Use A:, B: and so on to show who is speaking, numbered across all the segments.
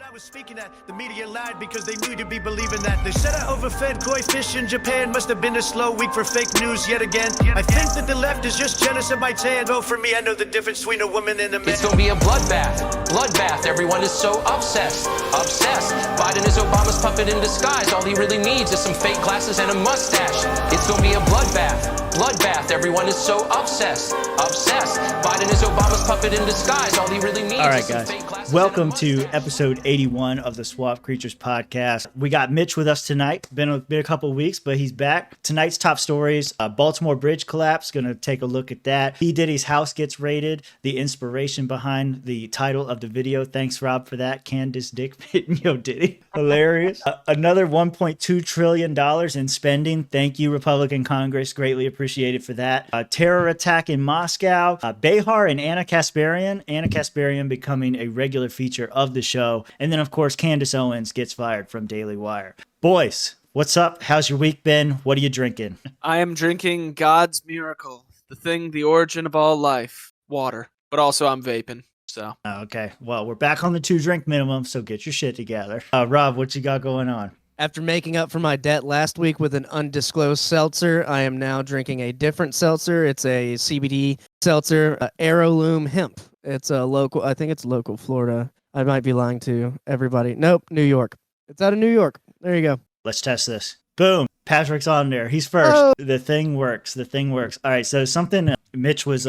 A: I was speaking at, the media lied because they knew you'd be believing that. They said I overfed koi fish in Japan. Must have been a slow week for fake news yet again. I think that the left is just jealous of my tan. Vote for me, I know the difference between a woman and a man.
B: It's gonna be a bloodbath. Bloodbath. Everyone is so obsessed. Obsessed. Biden is Obama's puppet in disguise. All he really needs is some fake glasses and a mustache. It's gonna be a bloodbath. Bloodbath. Everyone is so obsessed. Obsessed. Biden is Obama's puppet in disguise. All he really needs is some fake glasses.
C: Welcome to episode 81 of the Swamp Creatures podcast. We got Mitch with us tonight. Been a couple of weeks, but he's back. Tonight's top stories: Baltimore Bridge collapse. Going to take a look at that. Diddy's house gets raided. The inspiration behind the title of the video. Thanks, Rob, for that. Candace dick hitting Yo Diddy. Hilarious. Another $1.2 trillion in spending. Thank you, Republican Congress. Greatly appreciated for that. Terror attack in Moscow. Behar and Ana Kasparian. Ana Kasparian becoming a regular feature of the show. And then, of course, Candace Owens gets fired from Daily Wire. Boys, what's up? How's your week been? What are you drinking?
D: I am drinking God's miracle, the thing, the origin of all life, water. But also I'm vaping, so.
C: Okay, well, we're back on the 2-drink minimum, so get your shit together. Rob, what you got going on?
E: After making up for my debt last week with an undisclosed seltzer, I am now drinking a different seltzer. It's a CBD seltzer, Heirloom Hemp. It's a local, I think it's local Florida. I might be lying to everybody. Nope, New York. It's out of New York. There you go.
C: Let's test this. Boom. Patrick's on there. He's first. Oh. The thing works. The thing works. All right. So something Mitch was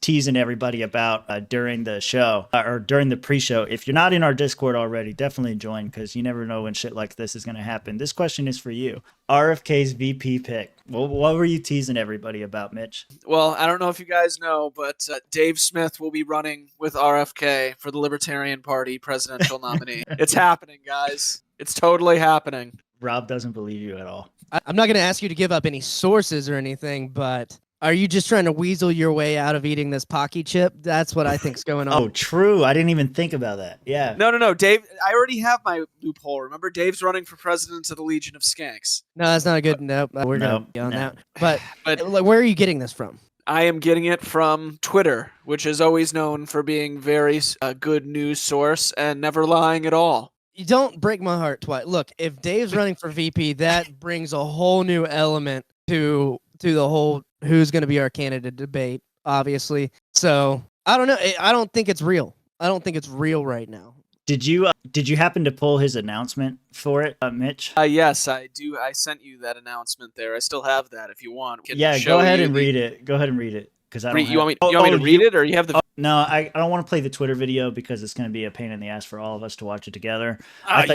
C: teasing everybody about during the show or during the pre-show. If you're not in our Discord already, definitely join because you never know when shit like this is going to happen. This question is for you. RFK's VP pick. Well, what were you teasing everybody about, Mitch?
D: Well, I don't know if you guys know, but Dave Smith will be running with RFK for the Libertarian Party presidential nominee. It's happening, guys. It's totally happening.
C: Rob doesn't believe you at all.
E: I'm not going to ask you to give up any sources or anything, but are you just trying to weasel your way out of eating this Pocky chip? That's what I think's going on.
C: Oh, true. I didn't even think about that. Yeah.
D: No. Dave, I already have my loophole. Remember, Dave's running for president of the Legion of Skanks.
E: No, that's not a good nope. We're going to be on that. But where are you getting this from?
D: I am getting it from Twitter, which is always known for being very good news source and never lying at all.
E: You don't break my heart twice. Look, if Dave's running for VP, that brings a whole new element to the whole who's going to be our candidate debate, obviously. So I don't know. I don't think it's real. I don't think it's real right now.
C: Did you happen to pull his announcement for it, Mitch?
D: Yes, I do. I sent you that announcement there. I still have that if you want.
C: Go ahead and read it. Go ahead and read it.
D: You want me to read it, or you have the?
C: No, I don't want to play the Twitter video because it's going to be a pain in the ass for all of us to watch it together.
D: I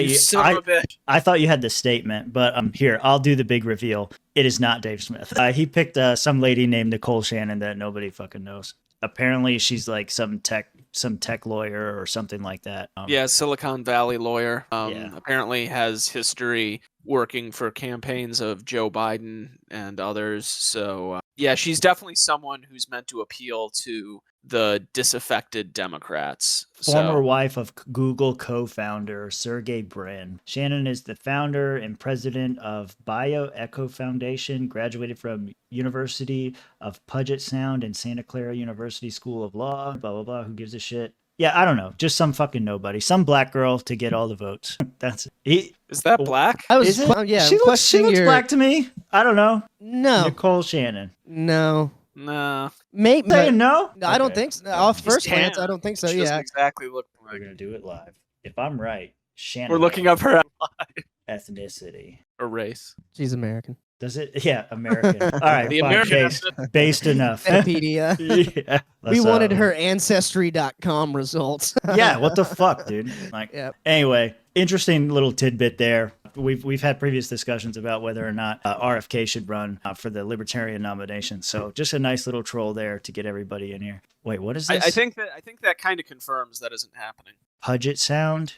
C: thought you had the statement, but here, I'll do the big reveal. It is not Dave Smith. He picked some lady named Nicole Shannon that nobody fucking knows. Apparently, she's like some tech lawyer or something like that.
D: Silicon Valley lawyer. Apparently has history working for campaigns of Joe Biden and others. So, she's definitely someone who's meant to appeal to the disaffected Democrats.
C: Former wife of Google co-founder Sergey Brin. Shannon is the founder and president of BioEcho Foundation, graduated from University of Puget Sound and Santa Clara University School of Law, blah, blah, blah. Who gives a shit? Yeah, I don't know. Just some fucking nobody. Some black girl to get all the votes. That's it.
D: Is that black?
C: Is it?
E: Yeah,
C: she looks black to me. I don't know.
E: No.
C: Nicole Shannon.
E: No.
C: Maybe. Saying no?
E: I don't think so. Off first glance, I don't think so.
D: She doesn't exactly look like.
C: We're going to do it live. If I'm right, Shannon.
D: We're looking up her
C: ethnicity.
D: Or race.
E: She's American.
C: Does it? Yeah, American. All right,
D: the American
C: based enough.
E: Wikipedia.
C: Yeah.
E: We wanted her Ancestry.com results.
C: Yeah, what the fuck, dude? Anyway, interesting little tidbit there. We've had previous discussions about whether or not RFK should run for the Libertarian nomination. So just a nice little troll there to get everybody in here. Wait, what is this?
D: I think that kind of confirms that isn't happening.
C: Puget Sound?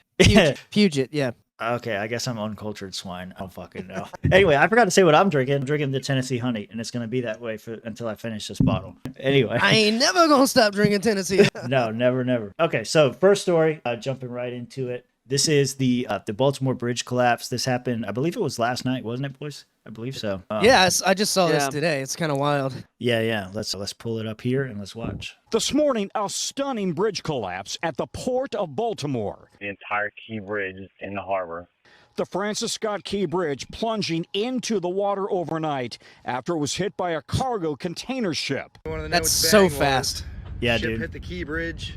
E: Puget, yeah.
C: Okay, I guess I'm uncultured swine. I don't fucking know. Anyway, I forgot to say what I'm drinking. I'm drinking the Tennessee Honey, and it's going to be that way until I finish this bottle. Anyway.
E: I ain't never going to stop drinking Tennessee.
C: No, never. Okay, so first story, jumping right into it. This is the Baltimore Bridge collapse. This happened, I believe it was last night, wasn't it, boys? I believe so.
E: Yes, I just saw this today. It's kind of wild.
C: Yeah. Let's pull it up here and let's watch.
F: This morning, a stunning bridge collapse at the port of Baltimore.
G: The entire Key Bridge is in the harbor.
F: The Francis Scott Key Bridge plunging into the water overnight after it was hit by a cargo container ship.
E: That's so fast.
C: Yeah,
H: Ship
C: dude.
H: hit the Key Bridge,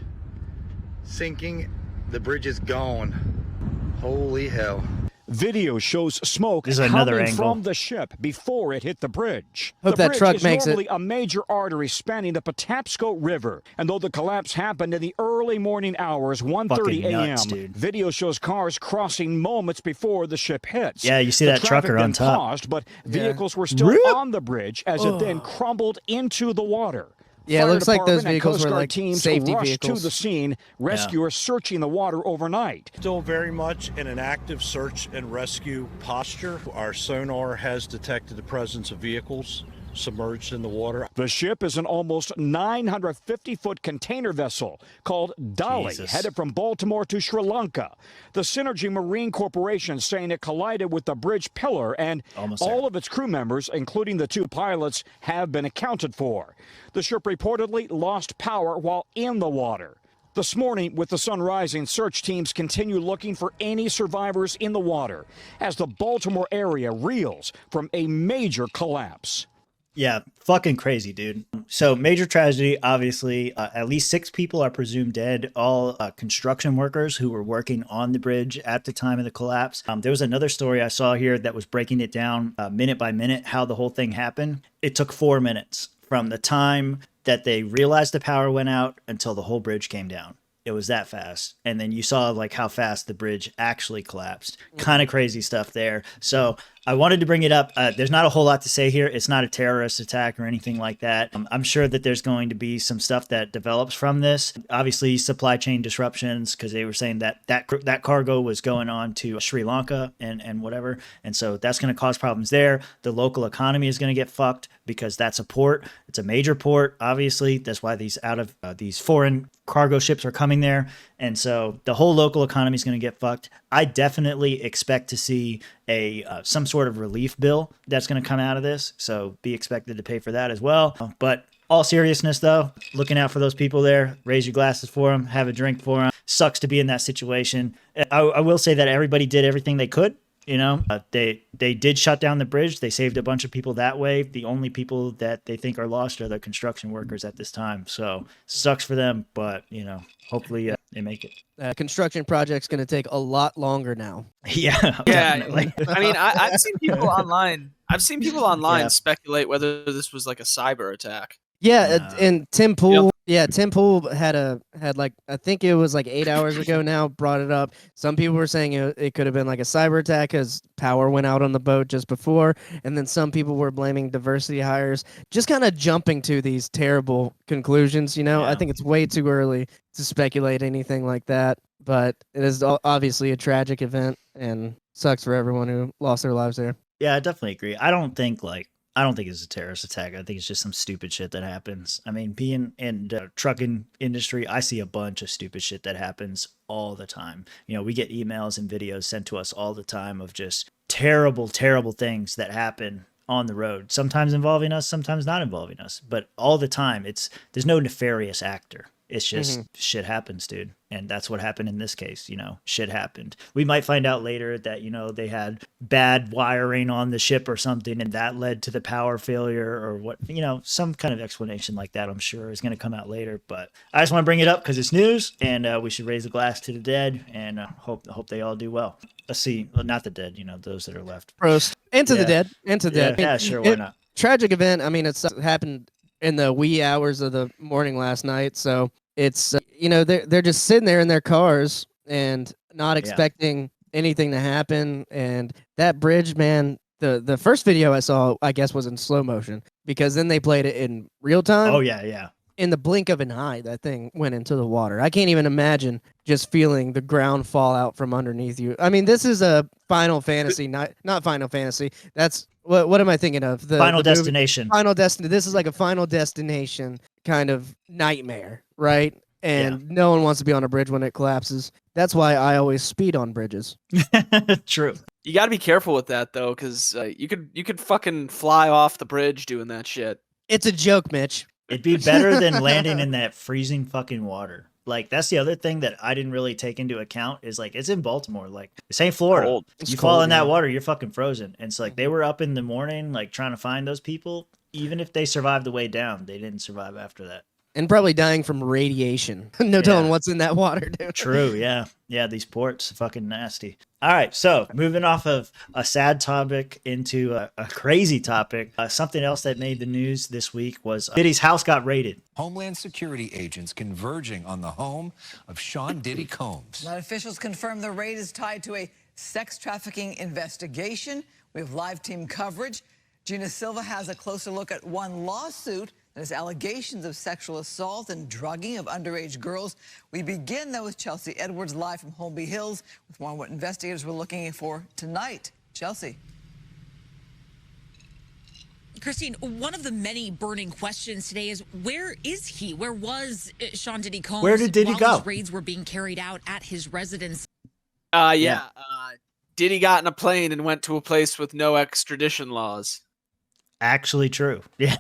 H: sinking. The bridge is gone. Holy hell.
F: Video shows smoke
C: This is another
F: coming
C: angle.
F: from the ship before it hit the bridge.
E: Hope
F: the
E: that
F: bridge
E: truck
F: is
E: makes it.
F: normally a major artery spanning the Patapsco River. And though the collapse happened in the early morning hours, 1:30
C: Fucking nuts,
F: a.m.,
C: dude.
F: video shows cars crossing moments before the ship hits.
C: Yeah, you see
F: The
C: that trucker
F: traffic
C: on
F: then
C: top.
F: paused, but vehicles were still
C: Rip.
F: on the bridge as it then crumbled into the water.
E: Yeah, it
F: Fire
E: looks like those
F: department and
E: vehicles
F: Coast
E: were
F: Guard
E: like
F: teams
E: safety
F: rushed
E: vehicles.
F: to the scene, rescuers searching the water overnight.
I: Still very much in an active search and rescue posture. Our sonar has detected the presence of vehicles submerged in the water.
F: The ship is an almost 950-foot container vessel called Dolly,
C: Jesus.
F: headed from Baltimore to Sri Lanka. The Synergy Marine Corporation saying it collided with the bridge pillar, and
C: Almost
F: all
C: there.
F: of its crew members, including the 2 pilots, have been accounted for. The ship reportedly lost power while in the water. This morning, with the sun rising, search teams continue looking for any survivors in the water as the Baltimore area reels from a major collapse.
C: Yeah, fucking crazy, dude. So major tragedy, obviously. At least 6 people are presumed dead, all construction workers who were working on the bridge at the time of the collapse. There was another story I saw here that was breaking it down minute by minute, how the whole thing happened. It took 4 minutes from the time that they realized the power went out until the whole bridge came down. It was that fast. And then you saw like how fast the bridge actually collapsed. Kind of crazy stuff there. So I wanted to bring it up. There's not a whole lot to say here. It's not a terrorist attack or anything like that. I'm sure that there's going to be some stuff that develops from this. Obviously, supply chain disruptions, because they were saying that cargo was going on to Sri Lanka and whatever. And so that's going to cause problems there. The local economy is going to get fucked because that's a port. It's a major port, obviously. That's why these foreign cargo ships are coming there. And so the whole local economy is going to get fucked. I definitely expect to see some sort of relief bill that's going to come out of this. So be expected to pay for that as well. But all seriousness, though, looking out for those people there, raise your glasses for them, have a drink for them. Sucks to be in that situation. I will say that everybody did everything they could. You know, they did shut down the bridge. They saved a bunch of people that way. The only people that they think are lost are the construction workers at this time. So sucks for them, but you know, hopefully they make it.
E: Construction project's going to take a lot longer now.
C: Yeah,
D: Yeah,
C: definitely.
D: I mean, I've seen people online.
C: Yeah.
D: Speculate whether this was like a cyber attack.
E: Yeah, and Tim Pool. Yeah, Tim Pool had like I think it was like 8 hours ago now. Brought it up. Some people were saying it could have been like a cyber attack because power went out on the boat just before, and then some people were blaming diversity hires. Just kind of jumping to these terrible conclusions. You know,
C: Yeah.
E: I think it's way too early to speculate anything like that. But it is obviously a tragic event, and sucks for everyone who lost their lives there.
C: Yeah, I definitely agree. I don't think it's a terrorist attack. I think it's just some stupid shit that happens. I mean, being in the trucking industry, I see a bunch of stupid shit that happens all the time. You know, we get emails and videos sent to us all the time of just terrible, terrible things that happen on the road. Sometimes involving us, sometimes not involving us. But all the time, there's no nefarious actor. It's just shit happens, dude. And that's what happened in this case. You know, shit happened. We might find out later that, you know, they had bad wiring on the ship or something, and that led to the power failure or what, you know, some kind of explanation like that, I'm sure, is going to come out later. But I just want to bring it up because it's news, and we should raise a glass to the dead and hope they all do well. Let's see. Well, not the dead, you know, those that are left.
E: Prost. Into the
C: Yeah.
E: dead. Into
C: Yeah,
E: dead.
C: yeah, sure, why not?
E: Tragic event. I mean, it's happened in the wee hours of the morning last night. So it's, you know, they're just sitting there in their cars and not expecting anything to happen. And that bridge, man, the first video I saw, I guess, was in slow motion because then they played it in real time.
C: Oh, yeah.
E: In the blink of an eye, that thing went into the water. I can't even imagine just feeling the ground fall out from underneath you. I mean, this is a Final Fantasy, not Final Fantasy. That's what am I thinking of?
C: Final
E: the movie-
C: Destination.
E: Final Destination. This is like a Final Destination kind of nightmare, right? and no one wants to be on a bridge when it collapses. That's why I always speed on bridges.
C: True.
D: You got to be careful with that though, because you could fucking fly off the bridge doing that shit.
E: It's a joke, Mitch.
C: It'd be better than landing in that freezing fucking water. Like, that's the other thing that I didn't really take into account is, like, it's in Baltimore. Like, this ain't Florida.
D: Cold.
C: You fall in that water, you're fucking frozen. And it's like, they were up in the morning, like, trying to find those people. Even if they survived the way down, they didn't survive after that.
E: And probably dying from radiation. No telling what's in that water, dude.
C: True, yeah. Yeah, these ports are fucking nasty. All right, so moving off of a sad topic into a crazy topic, something else that made the news this week was Diddy's house got raided.
J: Homeland Security agents converging on the home of Sean Diddy Combs.
K: Now, officials confirm the raid is tied to a sex trafficking investigation. We have live team coverage. Gina Silva has a closer look at one lawsuit that has allegations of sexual assault and drugging of underage girls. We begin, though, with Chelsea Edwards live from Holmby Hills with more on what investigators were looking for tonight. Chelsea.
L: Christine, one of the many burning questions today is, where is he? Where was Sean Diddy Combs?
C: Where did Diddy go?
L: These raids were being carried out at his residence.
D: Diddy got in a plane and went to a place with no extradition laws.
C: Actually true. Yeah.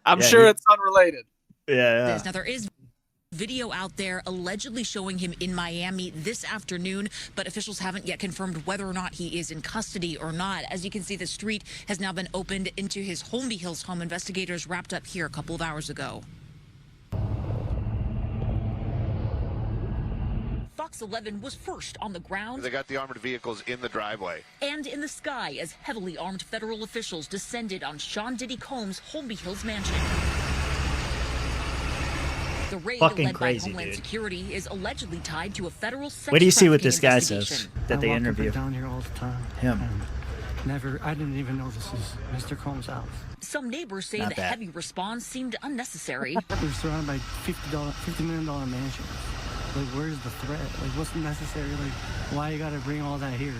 D: I'm sure it's unrelated.
C: Yeah.
L: Now, there is video out there allegedly showing him in Miami this afternoon, but officials haven't yet confirmed whether or not he is in custody or not. As you can see, the street has now been opened into his Holmby Hills home. Investigators wrapped up here a couple of hours ago. Fox 11 was first on the ground.
M: They got the armored vehicles in the driveway.
L: And in the sky as heavily armed federal officials descended on Sean Diddy Combs' Holmby Hills mansion. The raid led by Homeland Security is allegedly tied to a federal sex
C: What do you see what
L: trafficking
C: this guy says that they
N: I
C: interview?
N: down here all the time.
C: Him.
N: I didn't even know this is Mr. Combs' house.
L: Some neighbors say the heavy response seemed unnecessary.
N: We're surrounded by $50 million mansions. Like, where's the threat? Like, what's necessary? Like, why you gotta bring all that here?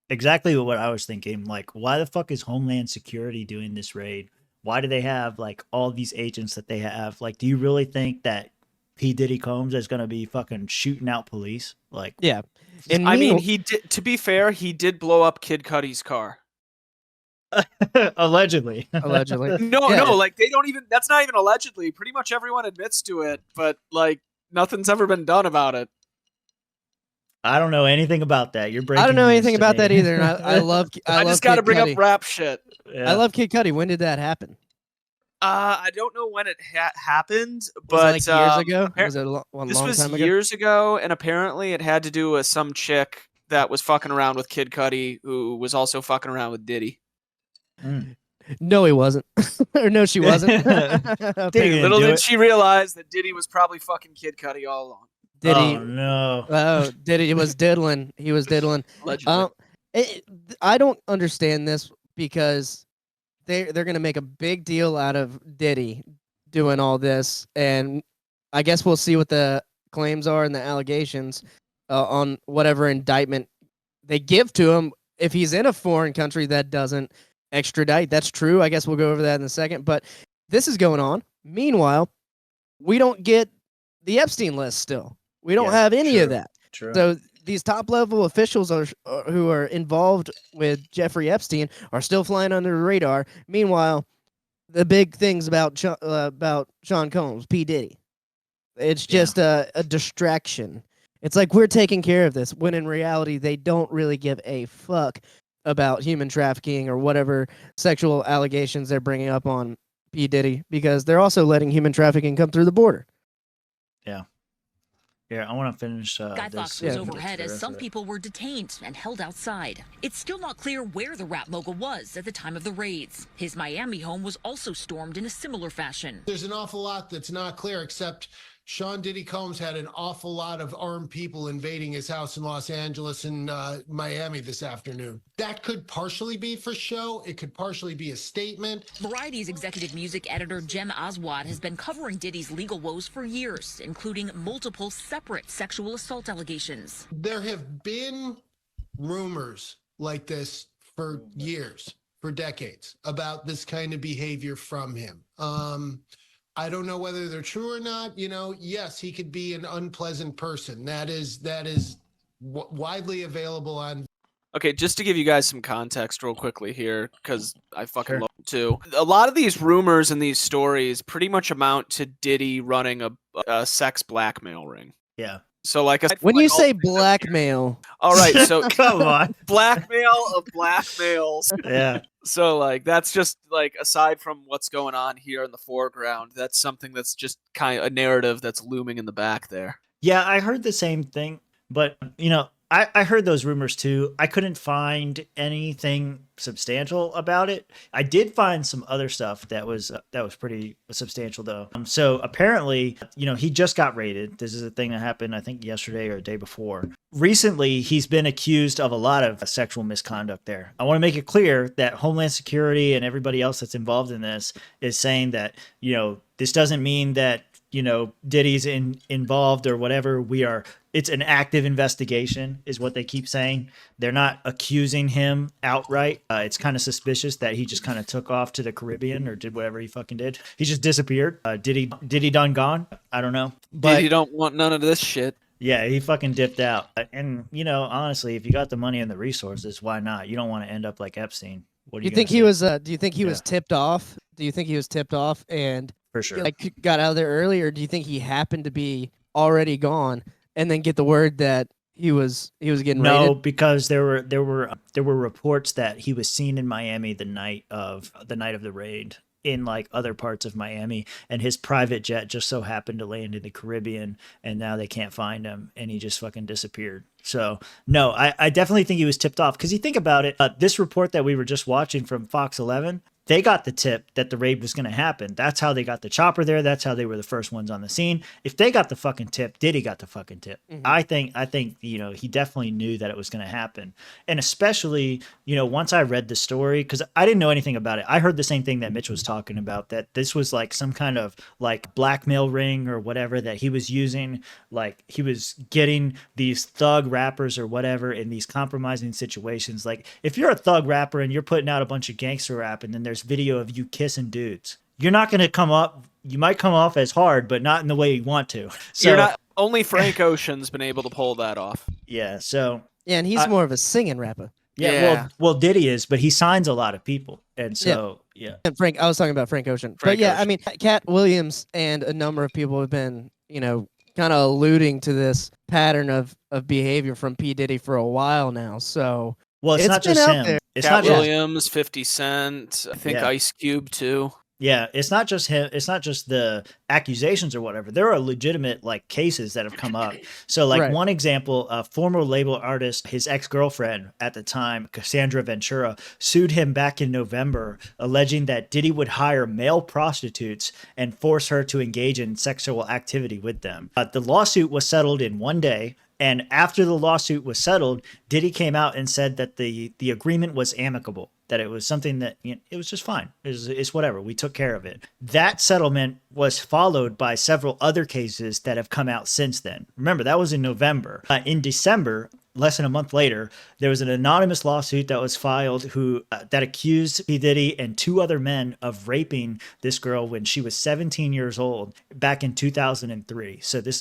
C: Exactly what I was thinking. Like, why the fuck is Homeland Security doing this raid? Why do they have, like, all these agents that they have? Like, do you really think that P. Diddy Combs is going to be fucking shooting out police? Like,
E: yeah.
D: And I mean, he did, to be fair, he did blow up Kid Cudi's car.
C: Allegedly.
D: No, like, they don't even, that's not even allegedly. Pretty much everyone admits to it, but, like, nothing's ever been done about it.
C: I don't know anything about that. You're breaking.
E: I don't know anything about that either. And I love.
D: I just got to bring up rap shit.
C: Yeah.
E: I love Kid Cudi. When did that happen?
D: I don't know when it happened,
E: Was
D: but
E: it like years ago? Was it
D: this
E: long
D: was
E: time ago?
D: years ago, and apparently it had to do with some chick that was fucking around with Kid Cudi, who was also fucking around with Diddy.
E: No, he wasn't. Or no, she wasn't.
D: Little did she realize that Diddy was probably fucking Kid Cudi all along.
E: Diddy.
C: Oh no.
E: Oh, Diddy was diddling. He was diddling. I don't understand this because they're gonna make a big deal out of Diddy doing all this, and I guess we'll see what the claims are and the allegations on whatever indictment they give to him. If he's in a foreign country that doesn't extradite, that's true. I guess we'll go over that in a second. But this is going on. Meanwhile, we don't get the Epstein list still. We don't have any of that.
C: True.
E: So these top level officials who are involved with Jeffrey Epstein are still flying under the radar. Meanwhile, the big things about Sean Combs, P. Diddy, it's just a distraction. It's like we're taking care of this, when in reality they don't really give a fuck about human trafficking or whatever sexual allegations they're bringing up on P. Diddy, because they're also letting human trafficking come through the border.
C: Yeah. Yeah, I want to finish.
L: Guy Fawkes was overhead as some people were detained and held outside. It's still not clear where the rap mogul was at the time of the raids. His Miami home was also stormed in a similar fashion.
O: There's an awful lot that's not clear, except Sean Diddy Combs had an awful lot of armed people invading his house in Los Angeles and Miami this afternoon. That could partially be for show. It could partially be a statement.
L: Variety's executive music editor Jem Aswad has been covering Diddy's legal woes for years, including multiple separate sexual assault allegations.
O: There have been rumors like this for years, for decades, about this kind of behavior from him. I don't know whether they're true or not. Yes, he could be an unpleasant person. That is widely available on.
D: Okay, just to give you guys some context real quickly here, because I fucking love it too. A lot of these rumors and these stories pretty much amount to Diddy running a sex blackmail ring.
C: Yeah.
D: So like,
E: when you say blackmail,
D: all right, so
C: come on,
D: blackmail of blackmails.
C: Yeah.
D: So like, that's just like, aside from what's going on here in the foreground, that's something that's just kind of a narrative that's looming in the back there.
C: Yeah, I heard the same thing, but I heard those rumors too. I couldn't find anything substantial about it. I did find some other stuff that was pretty substantial though. So apparently, he just got raided. This is a thing that happened, I think, yesterday or the day before. Recently, he's been accused of a lot of sexual misconduct there. I want to make it clear that Homeland Security and everybody else that's involved in this is saying that, this doesn't mean that, Diddy's involved or whatever. It's an active investigation is what they keep saying. They're not accusing him outright. It's kind of suspicious that he just kind of took off to the Caribbean or did whatever he fucking did. He just disappeared. Diddy done gone? I don't know. But
D: Diddy don't want none of this shit.
C: Yeah, he fucking dipped out. And, honestly, if you got the money and the resources, why not? You don't want to end up like Epstein. What do you think
E: he was do you think he was tipped off? Do you think he was tipped off and
C: for sure
E: got out of there early, or do you think he happened to be already gone and then get the word that he was getting raided?
C: No, because there were reports that he was seen in Miami the night of the raid in like other parts of Miami, and his private jet just so happened to land in the Caribbean, and now they can't find him, and he just fucking disappeared. So no, I definitely think he was tipped off, because you think about it, this report that we were just watching from Fox 11, they got the tip that the raid was going to happen. That's how they got the chopper there. That's how they were the first ones on the scene. If they got the fucking tip, Diddy got the fucking tip.
E: Mm-hmm.
C: I think he definitely knew that it was going to happen. And especially, once I read the story, because I didn't know anything about it. I heard the same thing that Mitch was talking about, that this was like some kind of like blackmail ring or whatever that he was using. Like he was getting these thug rappers or whatever in these compromising situations. Like if you're a thug rapper and you're putting out a bunch of gangster rap and then there's video of you kissing dudes, you're not going to come up. You might come off as hard, but not in the way you want to. So
D: you're not. Only Frank Ocean's been able to pull that off.
C: Yeah. So
E: yeah, and he's more of a singing rapper.
C: Yeah. Well, Diddy is, but he signs a lot of people, and so yeah.
E: And I was talking about Frank Ocean. But yeah, I mean, Cat Williams and a number of people have been, kind of alluding to this pattern of behavior from P. Diddy for a while now. So
C: well, it's not just him.
E: There.
C: It's
D: Cat
C: not
D: Williams, 50 Cent, I think Ice Cube too.
C: Yeah, it's not just him. It's not just the accusations or whatever. There are legitimate like cases that have come up. So like one example, a former label artist, his ex-girlfriend at the time, Cassandra Ventura, sued him back in November, alleging that Diddy would hire male prostitutes and force her to engage in sexual activity with them. The lawsuit was settled in one day. And after the lawsuit was settled, Diddy came out and said that the agreement was amicable, that it was something that it was just fine. It's whatever. We took care of it. That settlement was followed by several other cases that have come out since then. Remember, that was in November. In December, less than a month later, there was an anonymous lawsuit that was filed that accused P. Diddy and two other men of raping this girl when she was 17 years old back in 2003. So this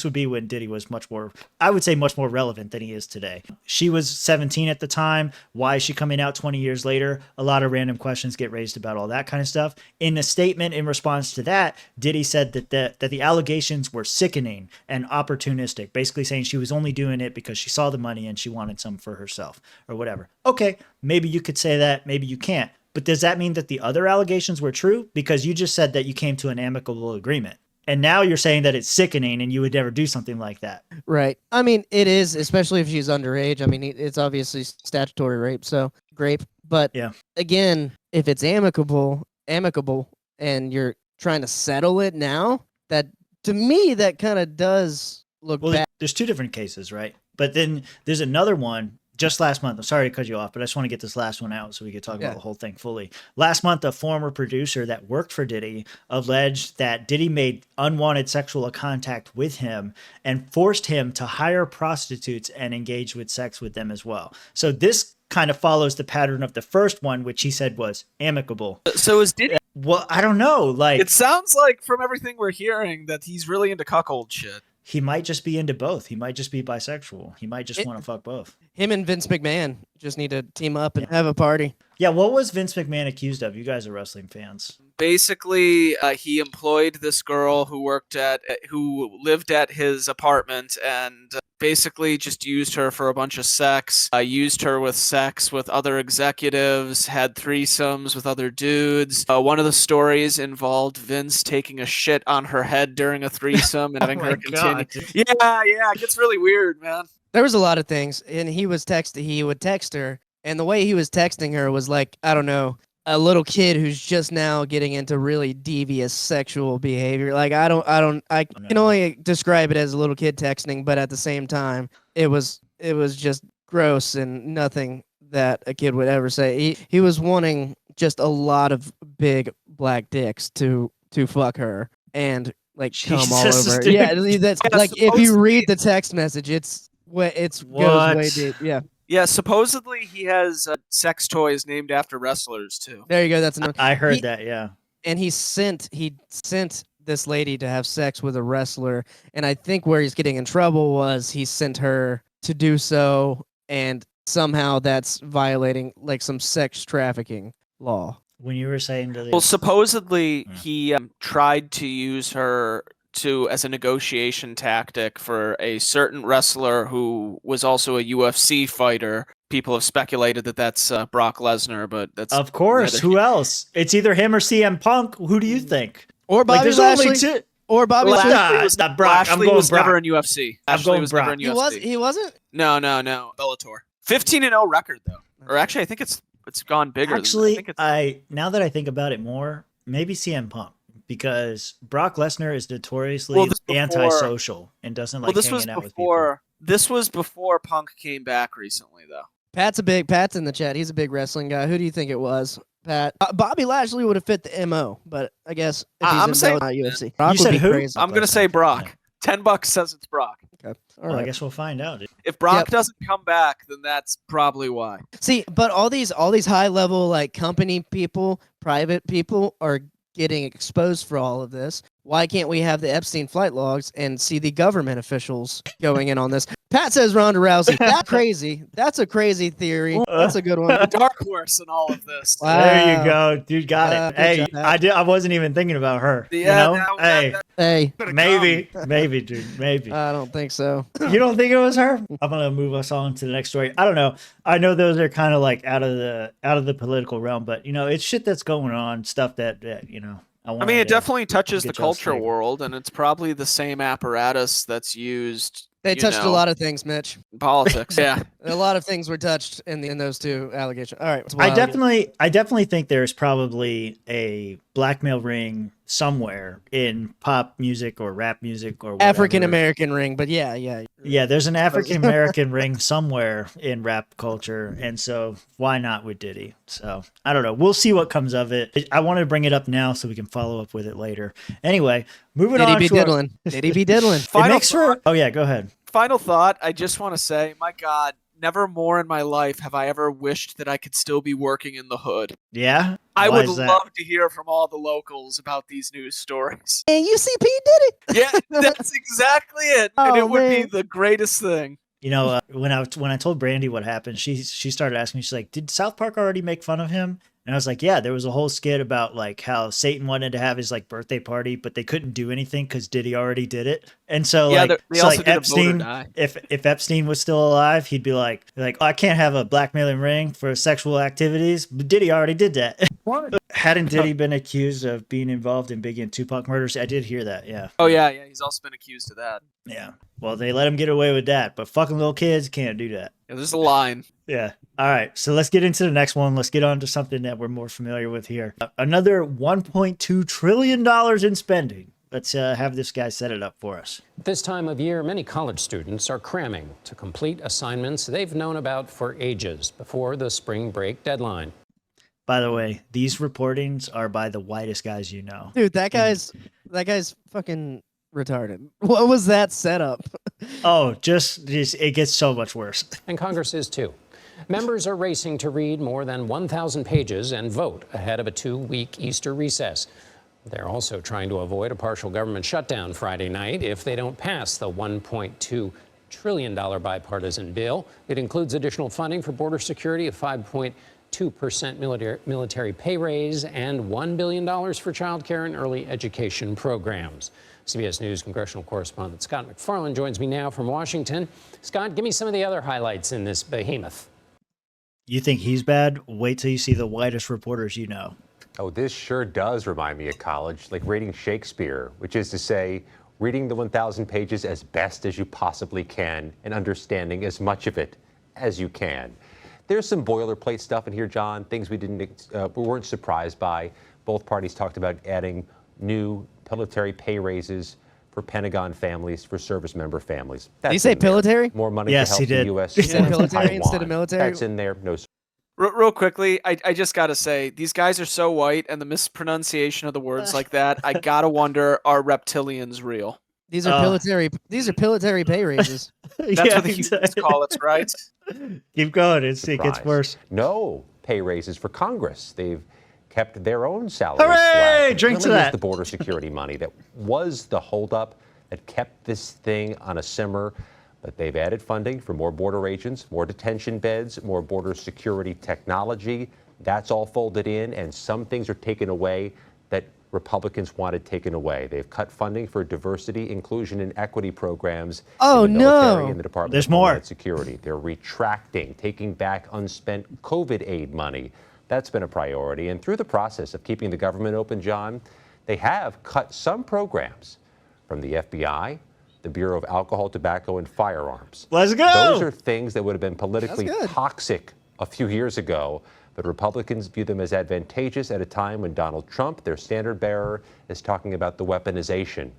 C: would be when Diddy was much more relevant than he is today. She was 17 at the time. Why is she coming out 20 years later? A lot of random questions get raised about all that kind of stuff. In a statement in response to that, Diddy said that the allegations were sickening and opportunistic, basically saying she was only doing it because she saw the money and she wanted some for herself or whatever. Okay, maybe you could say that, maybe you can't. But does that mean that the other allegations were true? Because you just said that you came to an amicable agreement. And now you're saying that it's sickening and you would never do something like that.
E: Right. I mean, it is, especially if she's underage. I mean, it's obviously statutory rape, so grape. But again, if it's amicable, and you're trying to settle it now, that to me, that kind of does look bad.
C: There's two different cases, right? But then there's another one just last month. I'm sorry to cut you off, but I just want to get this last one out so we could talk about the whole thing fully. Last month, a former producer that worked for Diddy alleged that Diddy made unwanted sexual contact with him and forced him to hire prostitutes and engage with sex with them as well. So this kind of follows the pattern of the first one, which he said was amicable.
D: So is Diddy
C: Well, I don't know. Like,
D: It sounds like from everything we're hearing that he's really into cuckold shit.
C: he might just be into both. He might just be bisexual. He might just want to fuck both.
E: Him and Vince McMahon just need to team up and have a party.
C: Yeah, what was Vince McMahon accused of? You guys are wrestling fans.
D: Basically, he employed this girl who lived at his apartment and basically just used her for a bunch of sex, used her with sex with other executives, had threesomes with other dudes. One of the stories involved Vince taking a shit on her head during a threesome and having her continue. Yeah, it gets really weird, man.
E: There was a lot of things, and he would text her, and the way he was texting her was like, I don't know, a little kid who's just now getting into really devious sexual behavior. Like, I can only describe it as a little kid texting, but at the same time, it was just gross and nothing that a kid would ever say. He was wanting just a lot of big black dicks to fuck her and like come all over.
C: Dude.
E: Yeah, that's like if you read the text message, goes way deep. Yeah.
D: Yeah, supposedly he has sex toys named after wrestlers too.
E: There you go. That's enough.
C: I heard that. Yeah.
E: And he sent this lady to have sex with a wrestler, and I think where he's getting in trouble was he sent her to do so, and somehow that's violating like some sex trafficking law.
C: When you were saying that,
D: Well, supposedly he tried to use her as a negotiation tactic for a certain wrestler who was also a UFC fighter. People have speculated that that's Brock Lesnar, but that's
C: of course. Who else? It's either him or CM Punk. Who do you think?
E: Or Bobby Lashley? Or Bobby
D: Lashley.
C: Was not Brock.
D: Lashley was never in UFC. Lashley was
C: Brock.
D: never in UFC.
E: He wasn't?
D: No. Bellator. 15-0 record though. Or actually, I think it's gone bigger.
C: Actually, now that I think about it more, maybe CM Punk. Because Brock Lesnar is notoriously antisocial and doesn't like hanging out with people.
D: This was before Punk came back recently, though.
E: Pat's in the chat. He's a big wrestling guy. Who do you think it was, Pat? Bobby Lashley would have fit the MO, but I guess if he's in UFC.
C: You said who?
D: I'm going to say Brock. Yeah. $10 says it's Brock.
E: Okay.
C: Well, I guess we'll find out.
D: If Brock doesn't come back, then that's probably why.
E: See, but all these high level like company people, private people are getting exposed for all of this. Why can't we have the Epstein flight logs and see the government officials going in on this? Pat says Ronda Rousey. That's crazy. That's a crazy theory. That's a good one.
D: The dark horse in all of this.
E: Wow.
C: There you go. Dude got it. Hey, I wasn't even thinking about her.
D: Yeah,
C: you know?
E: Hey.
C: Maybe, dude. Maybe.
E: I don't think so.
C: You don't think it was her? I'm gonna move us on to the next story. I don't know. I know those are kind of like out of the political realm, but you know, it's shit that's going on, stuff that you know.
D: I mean, it definitely touches the culture world, and it's probably the same apparatus that's used.
E: They touched a lot of things, Mitch.
D: Politics, yeah.
E: A lot of things were touched in those two allegations. All right.
C: I definitely think there's probably a blackmail ring somewhere in pop music or rap music or whatever.
E: African American ring, but yeah.
C: Yeah, there's an African American ring somewhere in rap culture, and so why not with Diddy? So I don't know. We'll see what comes of it. I wanted to bring it up now so we can follow up with it later. Anyway, moving on.
E: Diddy be diddling.
C: Oh yeah, go ahead.
D: Final thought. I just want to say, my God, never more in my life have I ever wished that I could still be working in the hood.
C: Yeah?
D: I would love to hear from all the locals about these news stories.
E: And UCP did it.
D: Yeah, that's exactly it. And it would be the greatest thing.
C: You know, when I told Brandy what happened, she started asking me, she's like, did South Park already make fun of him? And I was like, yeah, there was a whole skit about like how Satan wanted to have his like birthday party, but they couldn't do anything because Diddy already did it. And so Epstein, if Epstein was still alive, he'd be like, oh, I can't have a blackmailing ring for sexual activities, but Diddy already did that. What? Hadn't Diddy been accused of being involved in Biggie and Tupac murders? I did hear that, yeah.
D: Oh yeah, he's also been accused of that.
C: Yeah. Well, they let him get away with that, but fucking little kids can't do that.
D: Yeah, there's a line.
C: Yeah. All right. So let's get into the next one. Let's get on to something that we're more familiar with here. Another $1.2 trillion in spending. Let's have this guy set it up for us.
P: This time of year, many college students are cramming to complete assignments they've known about for ages before the spring break deadline.
C: By the way, these reportings are by the whitest guys you know.
E: Dude, that guy's fucking retarded. What was that setup?
C: Oh, just it gets so much worse.
P: And Congress is too. Members are racing to read more than 1,000 pages and vote ahead of a 2-week Easter recess. They're also trying to avoid a partial government shutdown Friday night if they don't pass the $1.2 trillion bipartisan bill. It includes additional funding for border security, a 5.2% military pay raise, and $1 billion for child care and early education programs. CBS News congressional correspondent Scott McFarland joins me now from Washington. Scott, give me some of the other highlights in this behemoth.
C: You think he's bad? Wait till you see the whitest reporters you know.
Q: Oh, this sure does remind me of college, like reading Shakespeare, which is to say, reading the 1,000 pages as best as you possibly can and understanding as much of it as you can. There's some boilerplate stuff in here, John, things we weren't surprised by. Both parties talked about adding new military pay raises for Pentagon families, for service member families.
E: Did he say military?
Q: More money
C: Yes,
Q: to help
C: he did.
Q: the U.S.
E: He said military
Q: Taiwan.
E: instead of military?
Q: That's in there. No.
D: Real quickly, I just gotta say, these guys are so white, and the mispronunciation of the words like that, I gotta wonder, are reptilians real?
E: These are military. These are military pay raises.
D: That's what the humans call it, right?
C: Keep going. It gets worse.
Q: No pay raises for Congress. They've kept their own salaries
C: Hooray!
Q: flat.
C: Drink to
Q: really
C: that.
Q: is the border security money that was the holdup that kept this thing on a simmer. But they've added funding for more border agents, more detention beds, more border security technology. That's all folded in, and some things are taken away that Republicans wanted taken away. They've cut funding for diversity, inclusion, and equity programs in the military and the Department
C: There's
Q: of
C: more.
Q: Homeland Security. They're retracting, taking back unspent COVID aid money. That's been a priority. And through the process of keeping the government open, John, they have cut some programs from the FBI, the Bureau of Alcohol, Tobacco, and Firearms.
C: Let's go!
Q: Those are things that would have been politically toxic a few years ago, but Republicans view them as advantageous at a time when Donald Trump, their standard bearer, is talking about the weaponization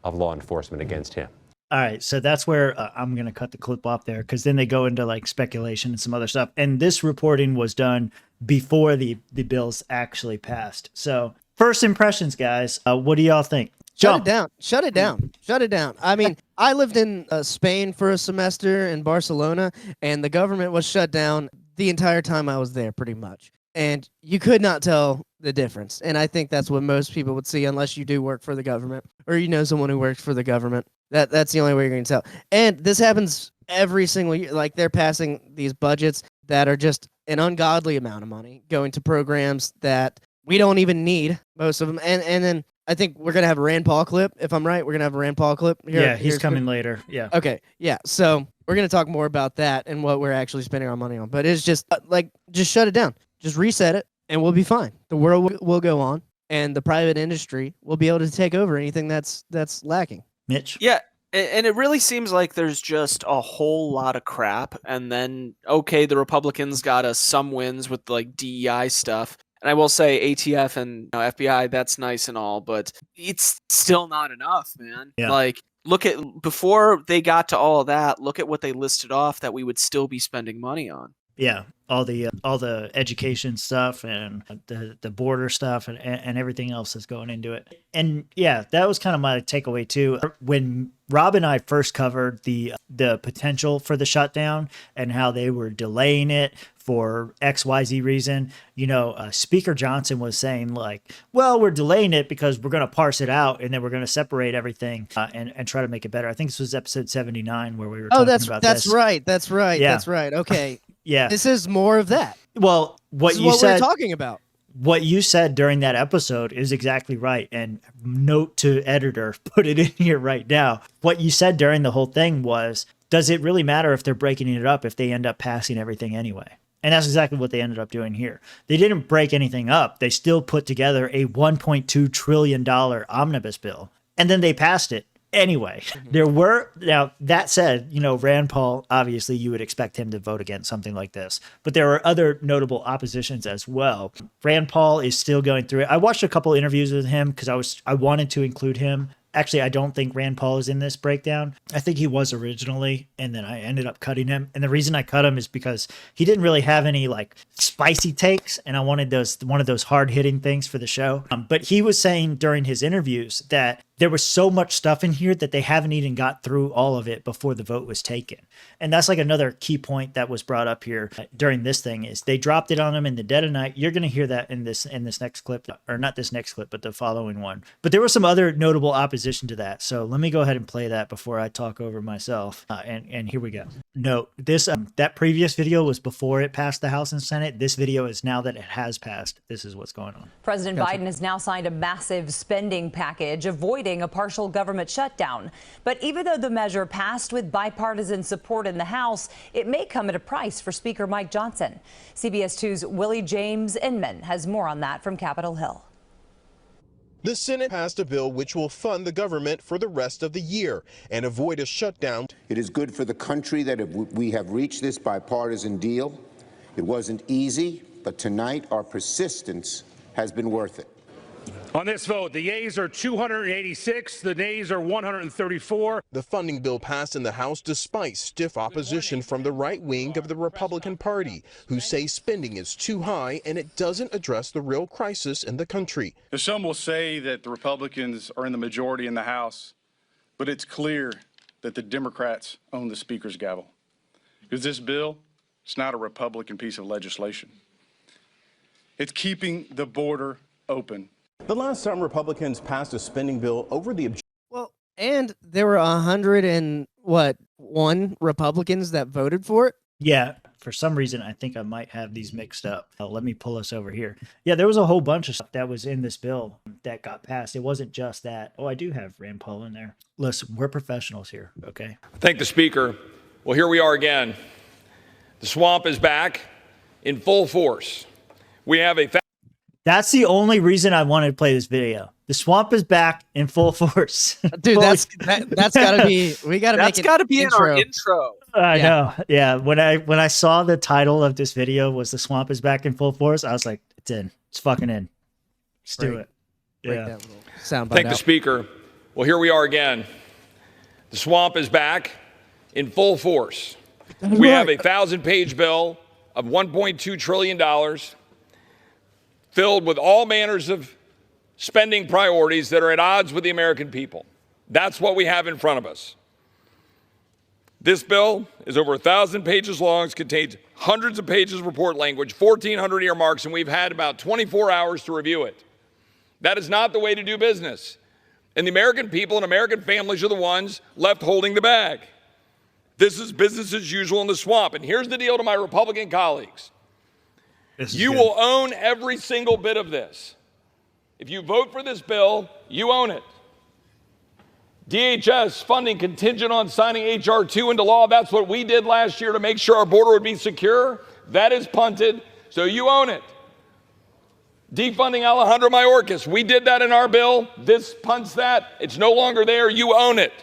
Q: of law enforcement against him.
C: All right, so that's where I'm going to cut the clip off there, because then they go into like speculation and some other stuff. And this reporting was done before the bills actually passed. So first impressions, guys, what do y'all think?
E: Shut it down. Shut it down. Shut it down. I mean, I lived in Spain for a semester in Barcelona, and the government was shut down the entire time I was there, pretty much. And you could not tell the difference. And I think that's what most people would see unless you do work for the government or you know someone who works for the government. That's the only way you're going to tell. And this happens every single year. Like, they're passing these budgets that are just an ungodly amount of money going to programs that we don't even need, most of them. And then I think we're going to have a Rand Paul clip. If I'm right, we're going to have a Rand Paul clip.
C: He's coming later. Yeah.
E: Okay. Yeah. So we're going to talk more about that and what we're actually spending our money on. But it's just just shut it down. Just reset it and we'll be fine. The world will go on and the private industry will be able to take over anything that's lacking.
C: Mitch?
D: Yeah. And it really seems like there's just a whole lot of crap. And then, okay, the Republicans got us some wins with like DEI stuff. And I will say ATF and FBI, that's nice and all, but it's still not enough, man.
C: Yeah.
D: Like, look at, before they got to all of that, look at what they listed off that we would still be spending money on.
C: Yeah, all the education stuff and the border stuff and everything else that's going into it. And yeah, that was kind of my takeaway too. When Rob and I first covered the potential for the shutdown and how they were delaying it for XYZ reason, Speaker Johnson was saying like, well, we're delaying it because we're going to parse it out and then we're going to separate everything and try to make it better. I think this was episode 79 where we were talking about this.
E: That's right. That's right.
C: Yeah.
E: That's right. Okay.
C: Yeah.
E: This is more of that.
C: Well, what
E: we're talking about.
C: What you said during that episode is exactly right. And note to editor, put it in here right now. What you said during the whole thing was, does it really matter if they're breaking it up if they end up passing everything anyway? And that's exactly what they ended up doing here. They didn't break anything up. They still put together a $1.2 trillion omnibus bill. And then they passed it anyway. Now that said, Rand Paul, obviously you would expect him to vote against something like this, but there are other notable oppositions as well. Rand Paul is still going through it. I watched a couple interviews with him because I wanted to include him. Actually, I don't think Rand Paul is in this breakdown. I think he was originally, and then I ended up cutting him. And the reason I cut him is because he didn't really have any like spicy takes, and I wanted one of those hard hitting things for the show. But he was saying during his interviews that there was so much stuff in here that they haven't even got through all of it before the vote was taken. And that's like another key point that was brought up here during this thing is they dropped it on them in the dead of night. You're going to hear that in this next clip, or not this next clip, but the following one. But there was some other notable opposition to that. So let me go ahead and play that before I talk over myself. And here we go. Note this, that previous video was before it passed the House and Senate. This video is now that it has passed. This is what's going on.
R: President Biden has now signed a massive spending package, avoiding a partial government shutdown. But even though the measure passed with bipartisan support in the House, it may come at a price for Speaker Mike Johnson. CBS 2's Willie James Inman has more on that from Capitol Hill.
S: The Senate passed a bill which will fund the government for the rest of the year and avoid a shutdown.
T: It is good for the country that we have reached this bipartisan deal. It wasn't easy, but tonight our persistence has been worth it.
U: On this vote, the yeas are 286, the nays are 134.
S: The funding bill passed in the House despite stiff opposition from the right wing of the Republican Party, who say spending is too high and it doesn't address the real crisis in the country.
V: Some will say that the Republicans are in the majority in the House, but it's clear that the Democrats own the Speaker's gavel. Because this bill, it's not a Republican piece of legislation. It's keeping the border open.
S: The last time Republicans passed a spending bill over the
E: Well, and there were 101 Republicans that voted for it.
C: Yeah, for some reason, I think I might have these mixed up. Let me pull us over here. Yeah, there was a whole bunch of stuff that was in this bill that got passed. It wasn't just that. Oh, I do have Rand Paul in there. Listen, we're professionals here, okay?
W: Thank the Speaker. Well, here we are again. The swamp is back in full force. We have a...
C: That's the only reason I wanted to play this video. The swamp is back in full force.
E: Dude, that's gotta be, we gotta make it.
D: That's gotta be in our intro.
C: I know. Yeah. When I saw the title of this video was "The Swamp is Back in Full Force," I was like, it's in. It's fucking in. Let's do it. Yeah.
W: Thank the Speaker. Well, here we are again. The swamp is back in full force. We have a 1,000-page bill of $1.2 trillion filled with all manners of spending priorities that are at odds with the American people. That's what we have in front of us. This bill is over 1,000 pages long. It contains hundreds of pages of report language, 1,400 earmarks, and we've had about 24 hours to review it. That is not the way to do business. And the American people and American families are the ones left holding the bag. This is business as usual in the swamp. And here's the deal to my Republican colleagues. You will own every single bit of this. If you vote for this bill, you own it. DHS funding contingent on signing H.R. 2 into law. That's what we did last year to make sure our border would be secure. That is punted, so you own it. Defunding Alejandro Mayorkas. We did that in our bill. This punts that. It's no longer there. You own it.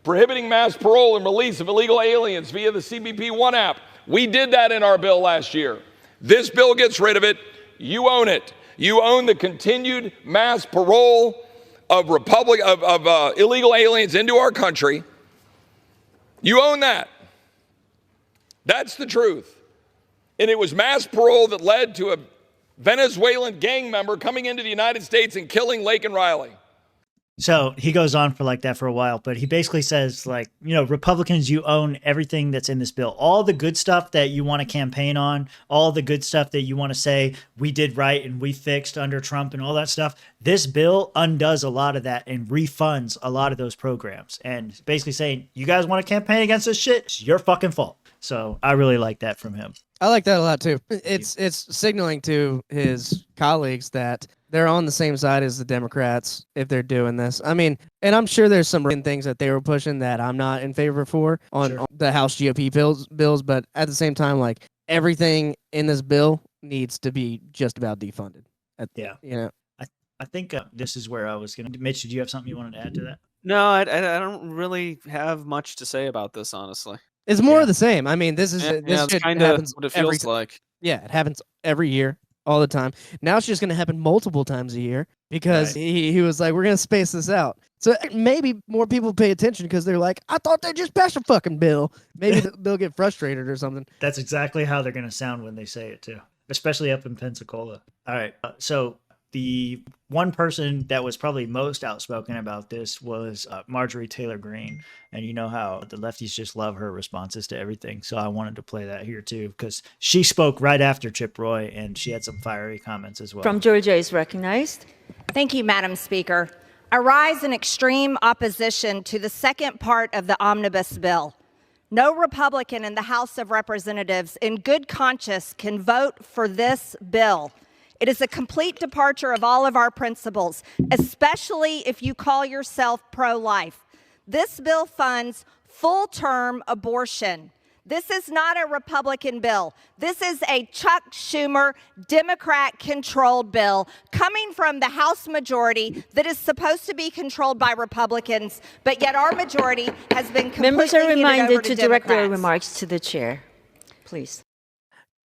W: Prohibiting mass parole and release of illegal aliens via the CBP One app. We did that in our bill last year. This bill gets rid of it. You own it. You own the continued mass parole of illegal aliens into our country. You own that. That's the truth. And it was mass parole that led to a Venezuelan gang member coming into the United States and killing Lake and Riley.
C: So he goes on for like that for a while, but he basically says, like, you know, Republicans, you own everything that's in this bill. All the good stuff that you want to campaign on, all the good stuff that you want to say we did right and we fixed under Trump and all that stuff. This bill undoes a lot of that and refunds a lot of those programs. And basically saying, you guys want to campaign against this shit? It's your fucking fault. So I really like that from him.
E: I like that a lot too. It's signaling to his colleagues that they're on the same side as the Democrats if they're doing this. I mean, and I'm sure there's some things that they were pushing that I'm not in favor for on the House GOP bills, but at the same time, like, everything in this bill needs to be just about defunded.
C: Yeah.
E: You know,
C: I think this is where I was going to. Mitch, did you have something you wanted to add to that?
D: No, I don't really have much to say about this, honestly.
E: It's more of the same. I mean, this shit
D: kind of
E: happens
D: what it feels like.
E: Yeah, it happens every year, all the time. Now it's just going to happen multiple times a year because he was like, we're going to space this out. So maybe more people pay attention because they're like, I thought they just passed a fucking bill. Maybe they'll get frustrated or something.
C: That's exactly how they're going to sound when they say it too, especially up in Pensacola. All right. So the one person that was probably most outspoken about this was Marjorie Taylor Greene. And you know how the lefties just love her responses to everything. So I wanted to play that here too, because she spoke right after Chip Roy and she had some fiery comments as well.
A: From Georgia is recognized.
B: Thank you, Madam Speaker. I rise in extreme opposition to the second part of the omnibus bill. No Republican in the House of Representatives in good conscience can vote for this bill. It is a complete departure of all of our principles, especially if you call yourself pro-life. This bill funds full-term abortion. This is not a Republican bill. This is a Chuck Schumer, Democrat-controlled bill coming from the House majority that is supposed to be controlled by Republicans, but yet our majority has been completely
A: Members are reminded to direct their
B: Democrats.
A: remarks to the chair, please.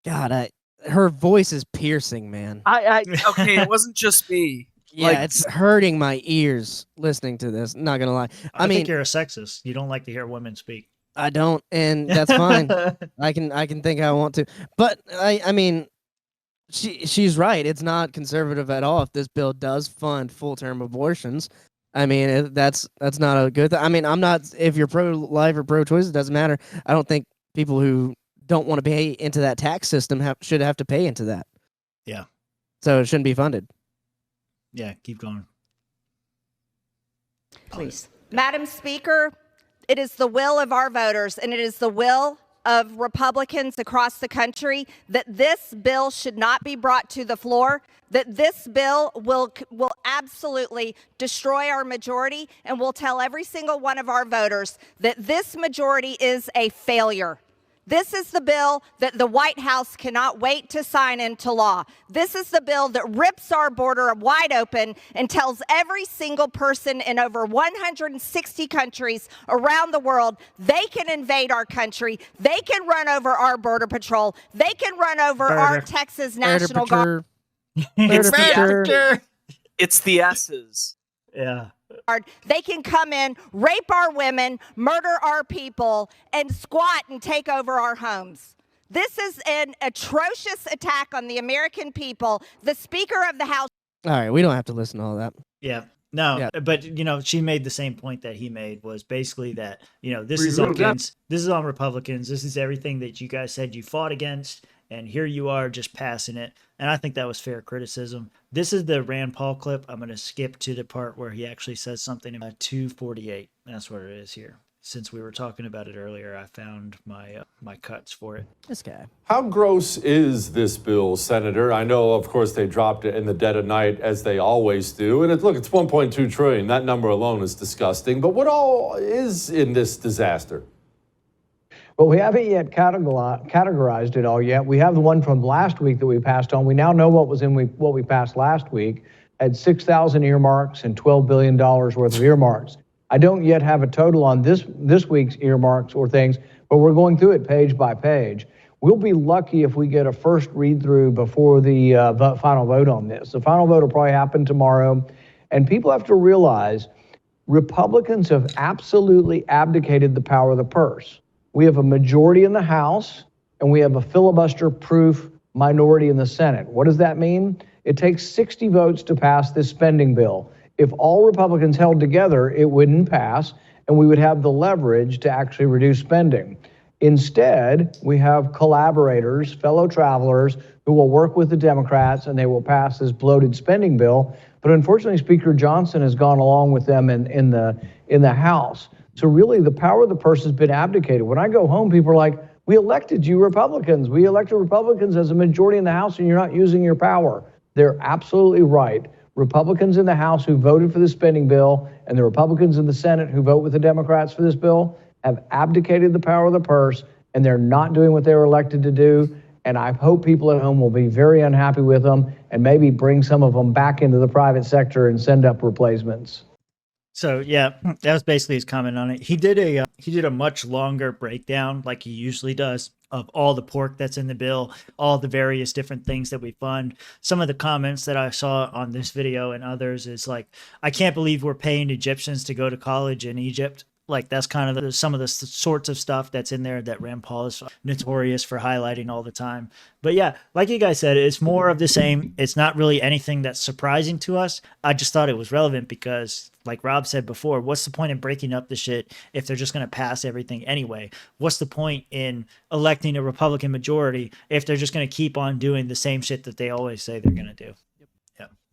E: God, her voice is piercing, man.
D: Okay, it wasn't just me.
E: Yeah, it's hurting my ears listening to this. Not gonna lie.
C: I think you're a sexist. You don't like to hear women speak.
E: I don't, and that's fine. I can think how I want to, but I mean, she's right. It's not conservative at all. If this bill does fund full-term abortions, I mean that's not a good thing. I mean, I'm not. If you're pro-life or pro-choice, it doesn't matter. I don't think people who don't want to pay into that tax system should have to pay into that.
C: Yeah.
E: So it shouldn't be funded.
C: Yeah, keep going.
A: Please.
B: Madam Speaker, it is the will of our voters, and it is the will of Republicans across the country that this bill should not be brought to the floor, that this bill will absolutely destroy our majority, and will tell every single one of our voters that this majority is a failure. This is the bill that the White House cannot wait to sign into law. This is the bill that rips our border wide open and tells every single person in over 160 countries around the world they can invade our country, they can run over our border patrol, they can run over our Texas National Guard.
D: It's the S's.
C: Yeah.
B: They can come in, rape our women, murder our people, and squat and take over our homes. This is an atrocious attack on the American people. The Speaker of the House.
E: All right, we don't have to listen to all that.
C: Yeah. No,
E: Yeah.
C: but she made the same point that he made, was basically that, this is on Republicans. This is everything that you guys said you fought against, and here you are just passing it. And I think that was fair criticism. This is the Rand Paul clip. I'm going to skip to the part where he actually says something about 248. That's what it is here. Since we were talking about it earlier, I found my cuts for it.
E: This guy.
G: How gross is this bill, Senator? I know, of course, they dropped it in the dead of night, as they always do. And it's 1.2 trillion. That number alone is disgusting. But what all is in this disaster?
X: Well, we haven't yet categorized it all yet. We have the one from last week that we passed on. We now know what was in what we passed last week. Had 6,000 earmarks and $12 billion worth of earmarks. I don't yet have a total on this week's earmarks or things, but we're going through it page by page. We'll be lucky if we get a first read through before the final vote on this. The final vote will probably happen tomorrow. And people have to realize Republicans have absolutely abdicated the power of the purse. We have a majority in the House, and we have a filibuster-proof minority in the Senate. What does that mean? It takes 60 votes to pass this spending bill. If all Republicans held together, it wouldn't pass, and we would have the leverage to actually reduce spending. Instead, we have collaborators, fellow travelers, who will work with the Democrats, and they will pass this bloated spending bill. But unfortunately, Speaker Johnson has gone along with them in the House. So really, the power of the purse has been abdicated. When I go home, people are like, we elected you Republicans. We elected Republicans as a majority in the House, and you're not using your power. They're absolutely right. Republicans in the House who voted for the spending bill and the Republicans in the Senate who vote with the Democrats for this bill have abdicated the power of the purse, and they're not doing what they were elected to do. And I hope people at home will be very unhappy with them and maybe bring some of them back into the private sector and send up replacements.
C: So yeah, that was basically his comment on it. He did a much longer breakdown, like he usually does, of all the pork that's in the bill, all the various different things that we fund. Some of the comments that I saw on this video and others is like, I can't believe we're paying Egyptians to go to college in Egypt. Like that's kind of some of the sorts of stuff that's in there that Rand Paul is notorious for highlighting all the time. But yeah, like you guys said, it's more of the same. It's not really anything that's surprising to us. I just thought it was relevant because, like Rob said before, what's the point in breaking up the shit if they're just going to pass everything anyway? What's the point in electing a Republican majority if they're just going to keep on doing the same shit that they always say they're going to do?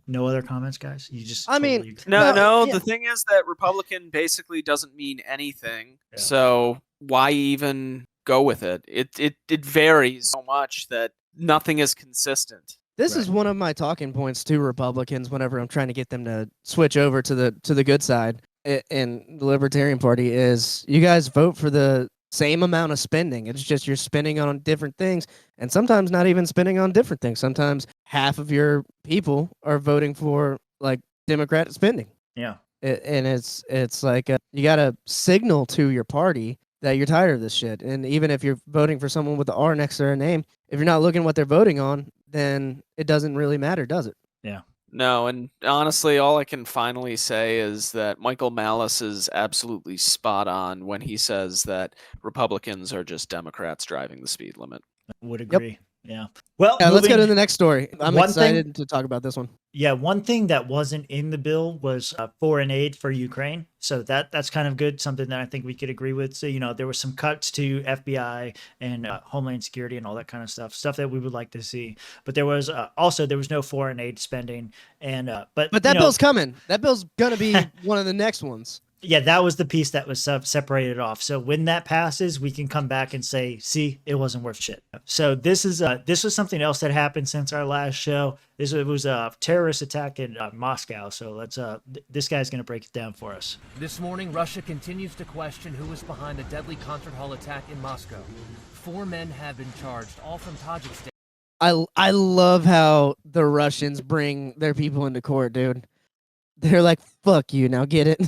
C: No other comments, guys? You just
D: No, the thing is that Republican basically doesn't mean anything. Yeah. So why even go with it? It varies so much that nothing is consistent.
E: This is one of my talking points to Republicans whenever I'm trying to get them to switch over to the good side in the Libertarian Party is you guys vote for the same amount of spending. It's just you're spending on different things, and sometimes not even spending on different things. Sometimes half of your people are voting for like Democrat spending.
C: Yeah.
E: And it's like you got to signal to your party that you're tired of this shit. And even if you're voting for someone with the R next to their name, if you're not looking what they're voting on, then it doesn't really matter, does it?
C: Yeah.
D: No, and honestly, all I can finally say is that Michael Malice is absolutely spot on when he says that Republicans are just Democrats driving the speed limit.
C: Would agree. Yep. Yeah. Well,
E: let's go to the next story. I'm excited to talk about this one.
C: Yeah, one thing that wasn't in the bill was foreign aid for Ukraine. So that's kind of good, something that I think we could agree with. So, there were some cuts to FBI and Homeland Security and all that kind of stuff that we would like to see. But there was there was no foreign aid spending. And but
E: that bill's coming. That bill's going to be one of the next ones.
C: Yeah, that was the piece that was separated off. So when that passes, we can come back and say, see, it wasn't worth shit. So this was something else that happened since our last show. It was a terrorist attack in Moscow. So this guy's going to break it down for us.
F: This morning, Russia continues to question who was behind the deadly concert hall attack in Moscow. 4 men have been charged, all from Tajikistan.
E: I love how the Russians bring their people into court, dude. They're like, fuck you, now get it.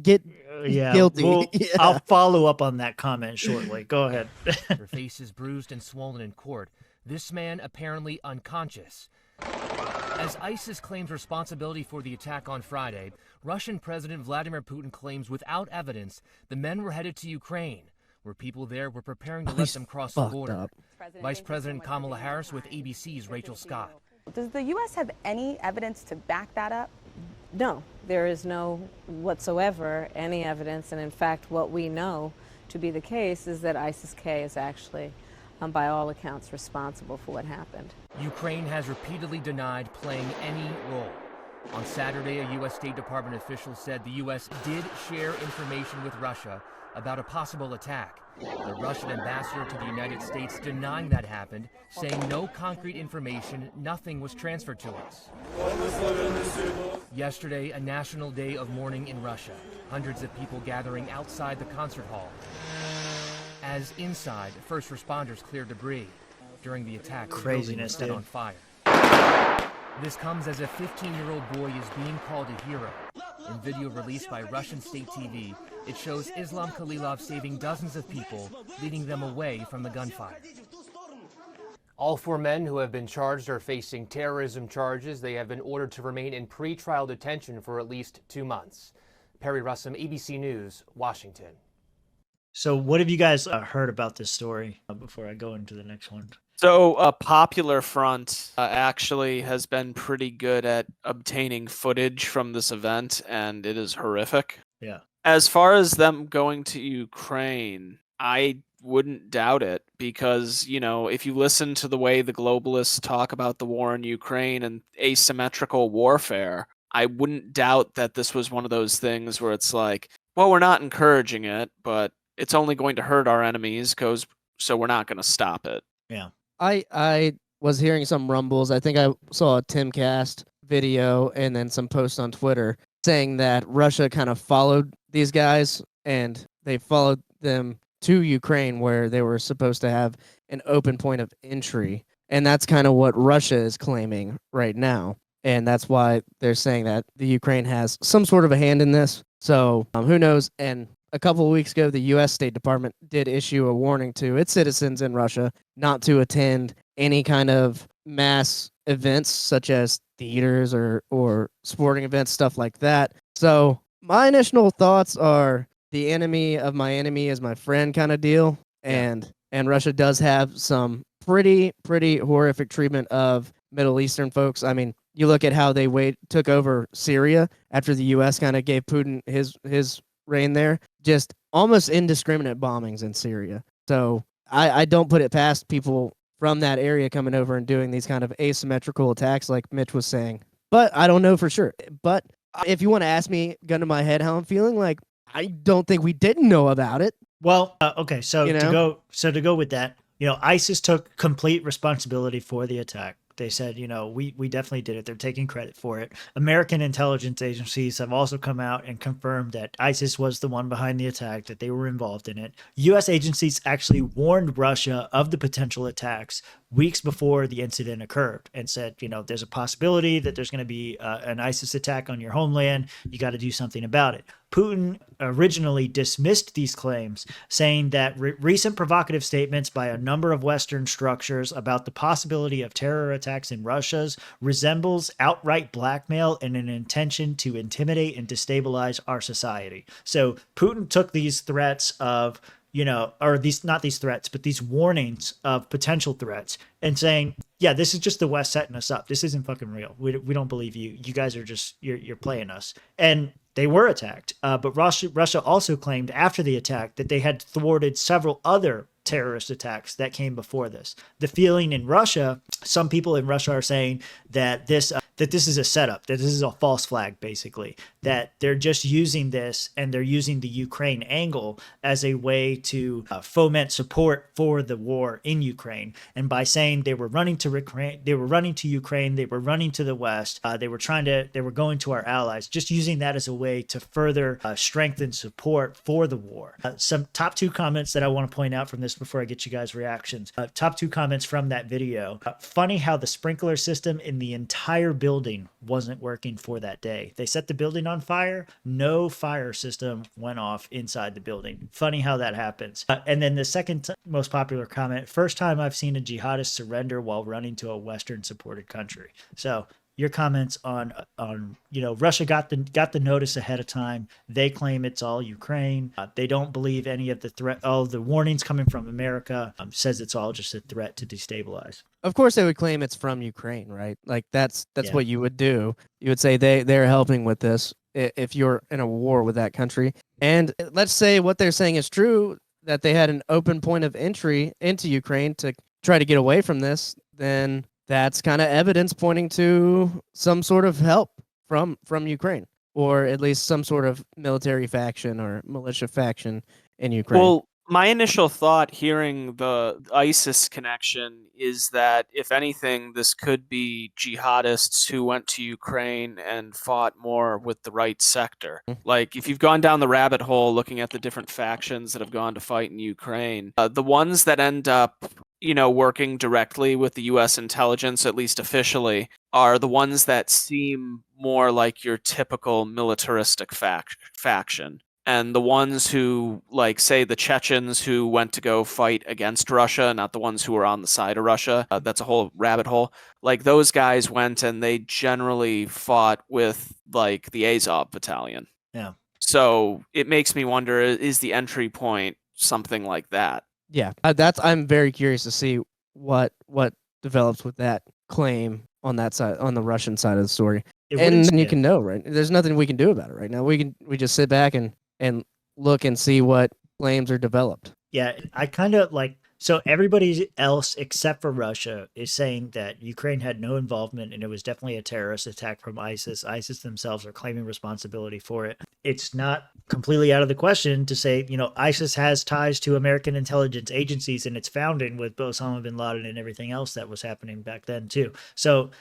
E: Get guilty.
C: I'll follow up on that comment shortly. Go ahead.
F: Her face is bruised and swollen in court. This man apparently unconscious. As ISIS claims responsibility for the attack on Friday, Russian President Vladimir Putin claims without evidence the men were headed to Ukraine, where people there were preparing to let them cross the border. Vice President Kamala Harris with ABC's Rachel Scott.
H: Does the U.S. have any evidence to back that up?
I: No, there is no whatsoever any evidence. And in fact, what we know to be the case is that ISIS-K is actually, by all accounts, responsible for what happened.
F: Ukraine has repeatedly denied playing any role. On Saturday, a U.S. State Department official said the U.S. did share information with Russia about a possible attack. The Russian ambassador to the United States denying that happened, saying no concrete information, nothing was transferred to us. Yesterday, a national day of mourning in Russia. Hundreds of people gathering outside the concert hall. As inside, first responders cleared debris. During the attack, the building was set on fire. This comes as a 15-year-old boy is being called a hero. In video released by Russian state TV, it shows Islam Khalilov saving dozens of people, leading them away from the gunfire. All 4 men who have been charged are facing terrorism charges. They have been ordered to remain in pre-trial detention for at least 2 months. Perry Russum, ABC News, Washington.
C: So what have you guys heard about this story before I go into the next one?
D: So Popular Front actually has been pretty good at obtaining footage from this event, and it is horrific.
C: Yeah.
D: As far as them going to Ukraine, I wouldn't doubt it because, if you listen to the way the globalists talk about the war in Ukraine and asymmetrical warfare, I wouldn't doubt that this was one of those things where it's like, well, we're not encouraging it, but it's only going to hurt our enemies, so we're not going to stop it.
C: Yeah.
E: I was hearing some rumbles. I think I saw a Timcast video and then some posts on Twitter saying that Russia kind of followed these guys and they followed them to Ukraine where they were supposed to have an open point of entry. And that's kind of what Russia is claiming right now. And that's why they're saying that the Ukraine has some sort of a hand in this. So who knows? And a couple of weeks ago, the U.S. State Department did issue a warning to its citizens in Russia not to attend any kind of mass events such as theaters or sporting events, stuff like that. So my initial thoughts are the enemy of my enemy is my friend kind of deal. And Russia does have some pretty horrific treatment of Middle Eastern folks. I mean, you look at how they took over Syria after the U.S. kind of gave Putin his reign there. Just almost indiscriminate bombings in Syria. So I don't put it past people from that area coming over and doing these kind of asymmetrical attacks like Mitch was saying. But I don't know for sure. But if you want to ask me, gun to my head, how I'm feeling, like, I don't think we didn't know about it.
C: Well, okay, so
E: You know?
C: to go with that, ISIS took complete responsibility for the attack. They said, we definitely did it. They're taking credit for it. American intelligence agencies have also come out and confirmed that ISIS was the one behind the attack, that they were involved in it. U.S. agencies actually warned Russia of the potential attacks weeks before the incident occurred and said, there's a possibility that there's going to be an ISIS attack on your homeland. You got to do something about it. Putin originally dismissed these claims, saying that recent provocative statements by a number of Western structures about the possibility of terror attacks in Russia's resembles outright blackmail and an intention to intimidate and destabilize our society. So Putin took these threats of or not these threats, but these warnings of potential threats and saying, yeah, this is just the West setting us up. This isn't fucking real. We don't believe you. You guys are just, you're playing us. And they were attacked. But Russia also claimed after the attack that they had thwarted several other terrorist attacks that came before this. The feeling in Russia, some people in Russia are saying that this is a setup, that this is a false flag, basically, that they're just using this and they're using the Ukraine angle as a way to foment support for the war in Ukraine. And by saying they were running to Ukraine, they were running to the West, they were going to our allies, just using that as a way to further strengthen support for the war. Some top two comments that I want to point out from this before I get you guys' reactions. Top two comments from that video. Funny how the sprinkler system in the entire building wasn't working for that day. They set the building on fire. No fire system went off inside the building. Funny how that happens. And then the second most popular comment, first time I've seen a jihadist surrender while running to a Western supported country. So your comments on Russia got the notice ahead of time. They claim it's all Ukraine. They don't believe any of the warnings coming from America. Says it's all just a threat to destabilize.
E: Of course, they would claim it's from Ukraine, right? Like that's what you would do. You would say they're helping with this if you're in a war with that country. And let's say what they're saying is true, that they had an open point of entry into Ukraine to try to get away from this, then that's kind of evidence pointing to some sort of help from Ukraine, or at least some sort of military faction or militia faction in Ukraine.
D: Well, my initial thought hearing the ISIS connection is that, if anything, this could be jihadists who went to Ukraine and fought more with the right sector. Like, if you've gone down the rabbit hole looking at the different factions that have gone to fight in Ukraine, the ones that end up working directly with the U.S. intelligence, at least officially, are the ones that seem more like your typical militaristic faction. And the ones who, like, say, the Chechens who went to go fight against Russia, not the ones who were on the side of Russia, that's a whole rabbit hole. Like, those guys went and they generally fought with, like, the Azov battalion.
C: Yeah.
D: So it makes me wonder, is the entry point something like that?
E: Yeah, I'm very curious to see what develops with that claim on that side, on the Russian side of the story. And then you can know, right? There's nothing we can do about it right now. We just sit back and look and see what claims are developed.
C: Yeah, I kind of like, so everybody else except for Russia is saying that Ukraine had no involvement and it was definitely a terrorist attack from ISIS. ISIS themselves are claiming responsibility for it. It's not completely out of the question to say, ISIS has ties to American intelligence agencies and its founding with Osama bin Laden and everything else that was happening back then too. So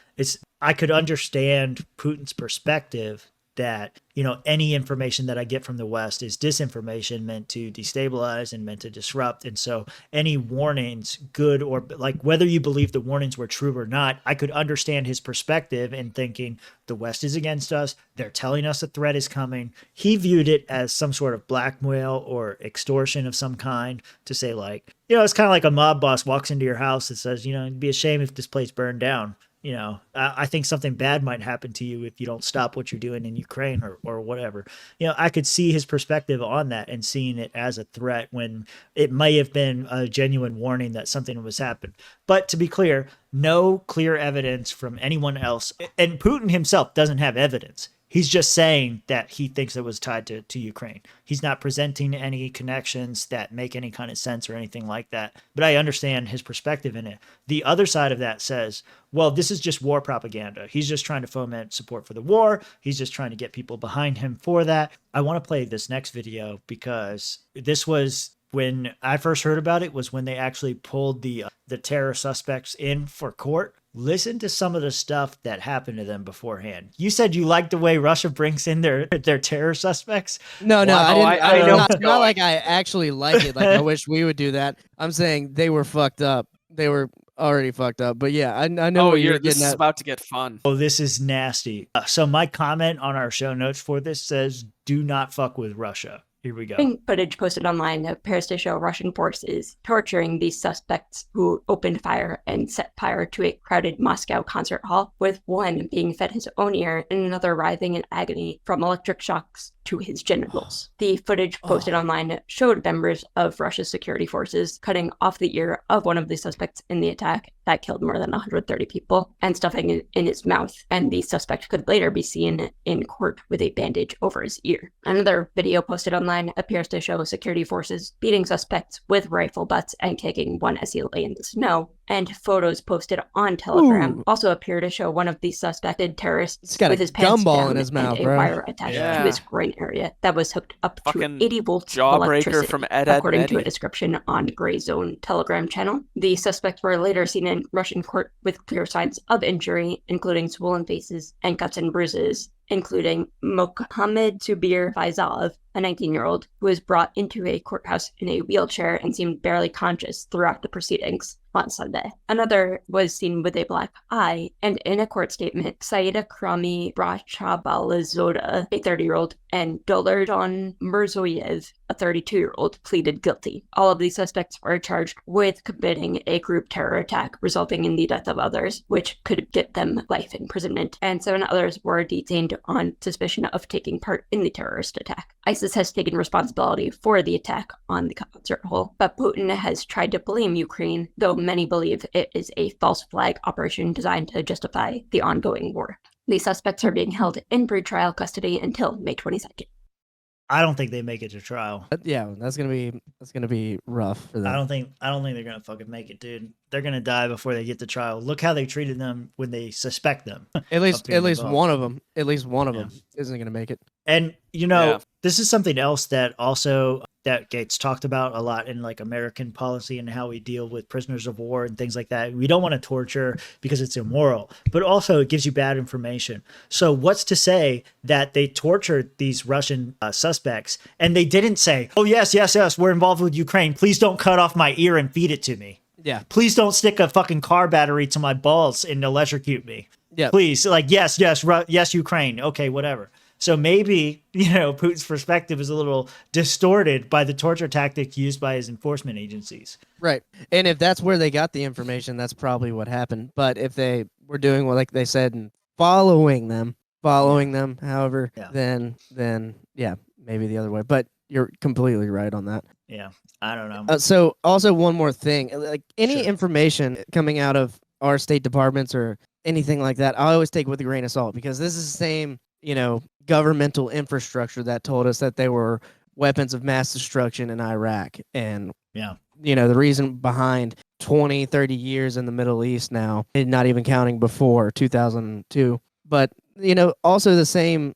C: I could understand Putin's perspective that, any information that I get from the West is disinformation meant to destabilize and meant to disrupt. And so any warnings, good or like whether you believe the warnings were true or not, I could understand his perspective in thinking the West is against us. They're telling us a threat is coming. He viewed it as some sort of blackmail or extortion of some kind to say, like, it's kind of like a mob boss walks into your house and says, it'd be a shame if this place burned down. I think something bad might happen to you if you don't stop what you're doing in Ukraine or whatever. I could see his perspective on that and seeing it as a threat when it may have been a genuine warning that something was happening. But to be clear, no clear evidence from anyone else. And Putin himself doesn't have evidence. He's just saying that he thinks it was tied to Ukraine. He's not presenting any connections that make any kind of sense or anything like that. But I understand his perspective in it. The other side of that says, well, this is just war propaganda. He's just trying to foment support for the war. He's just trying to get people behind him for that. I want to play this next video because this was when I first heard about it, was when they actually pulled the terror suspects in for court. Listen to some of the stuff that happened to them beforehand. You said you liked the way Russia brings in their terror suspects.
E: No,
C: Well,
E: I didn't. Not like I actually like it. Like I wish we would do that. I'm saying they were fucked up. They were already fucked up. But yeah, I know what you're
D: this
E: getting
D: is
E: at.
D: about to get fun.
C: Oh, this is nasty. So my comment on our show notes for this says, do not fuck with Russia. Here we go.
J: Footage posted online appears to show Russian forces torturing these suspects who opened fire and set fire to a crowded Moscow concert hall, with one being fed his own ear and another writhing in agony from electric shocks to his genitals. The footage posted online showed members of Russia's security forces cutting off the ear of one of the suspects in the attack that killed more than 130 people and stuffing it in his mouth, and the suspect could later be seen in court with a bandage over his ear. Another video posted online appears to show security forces beating suspects with rifle butts and kicking one as he lay in the snow, and photos posted on Telegram also appear to show one of the suspected terrorists
E: got
J: with
E: a
J: his pants
E: gumball
J: down
E: in his mouth,
J: and a
E: bro.
J: wire attached to his groin area that was hooked up
D: Fucking
J: to 80 volts of
D: jawbreaker
J: electricity,
D: from Ed,
J: according to a
D: Eddie.
J: description on Gray Zone Telegram channel. The suspects were later seen in Russian court with clear signs of injury, including swollen faces and cuts and bruises, including Mohammed Subir Faizalov, a 19-year-old who was brought into a courthouse in a wheelchair and seemed barely conscious throughout the proceedings on Sunday. Another was seen with a black eye, and in a court statement, Saida Krami Brachabalazoda, a 30-year-old, and Dolarjon Mirzoyev, a 32-year-old, pleaded guilty. All of these suspects were charged with committing a group terror attack resulting in the death of others, which could get them life imprisonment, and 7 others were detained on suspicion of taking part in the terrorist attack. ISIS has taken responsibility for the attack on the concert hall, but Putin has tried to blame Ukraine, though many believe it is a false flag operation designed to justify the ongoing war. The suspects are being held in pretrial custody until May 22nd.
C: I don't think they make it to trial.
E: Yeah, that's gonna be rough for them.
C: I don't think they're gonna fucking make it, dude. They're gonna die before they get to trial. Look how they treated them when they suspect them.
E: At least one of them
C: Yeah.
E: isn't gonna make it.
C: And this is something else that gets talked about a lot in like American policy and how we deal with prisoners of war and things like that. We don't want to torture because it's immoral, but also it gives you bad information. So what's to say that they tortured these Russian suspects and they didn't say, oh, yes, we're involved with Ukraine. Please don't cut off my ear and feed it to me.
E: Yeah.
C: Please don't stick a fucking car battery to my balls and electrocute me.
E: Yeah.
C: Please, like, yes, Ukraine. Okay, whatever. So maybe, Putin's perspective is a little distorted by the torture tactics used by his enforcement agencies.
E: Right. And if that's where they got the information, that's probably what happened. But if they were doing what, like they said, and following them, however, then yeah, maybe the other way. But you're completely right on that.
C: Yeah, I don't know.
E: So also one more thing, like any information coming out of our state departments or anything like that, I always take with a grain of salt, because this is the same, governmental infrastructure that told us that they were weapons of mass destruction in Iraq. And, the reason behind 20, 30 years in the Middle East now, and not even counting before 2002. But, also the same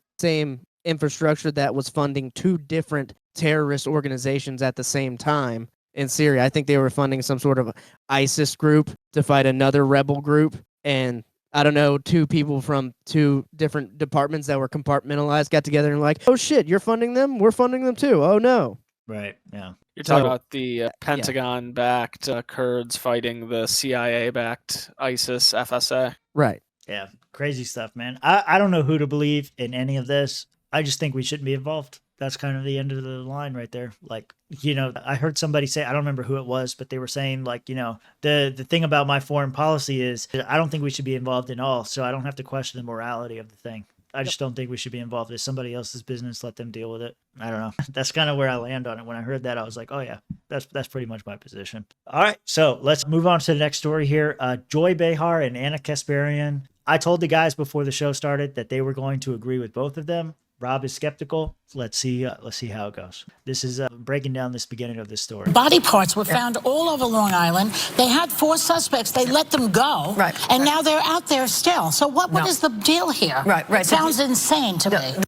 E: infrastructure that was funding 2 different terrorist organizations at the same time in Syria. I think they were funding some sort of ISIS group to fight another rebel group. And I don't know, 2 people from 2 different departments that were compartmentalized got together and like, oh shit, you're funding them? We're funding them too. Oh no.
C: Right. Yeah.
D: You're talking about the Pentagon-backed Kurds fighting the CIA-backed ISIS FSA.
E: Right.
C: Yeah. Crazy stuff, man. I don't know who to believe in any of this. I just think we shouldn't be involved. That's kind of the end of the line right there. Like, You know, I heard somebody say, I don't remember who it was, but they were saying like, you know, the thing about my foreign policy is I don't think we should be involved in all. So I don't have to question the morality of the thing. I just don't think we should be involved. It's somebody else's business. Let them deal with it. I don't know. That's kind of where I land on it. When I heard that, I was like, oh yeah, that's pretty much my position. All right. So let's move on to the next story here. Joy Behar and Ana Kasparian. I told the guys before the show started that they were going to agree with both of them. Rob is skeptical. Let's see how it goes. This is breaking down this beginning of this story.
K: Body parts were found all over Long Island. They had 4 suspects. They let them go. Right. And now they're out there still. So what is the deal here? Right. Sounds insane to me.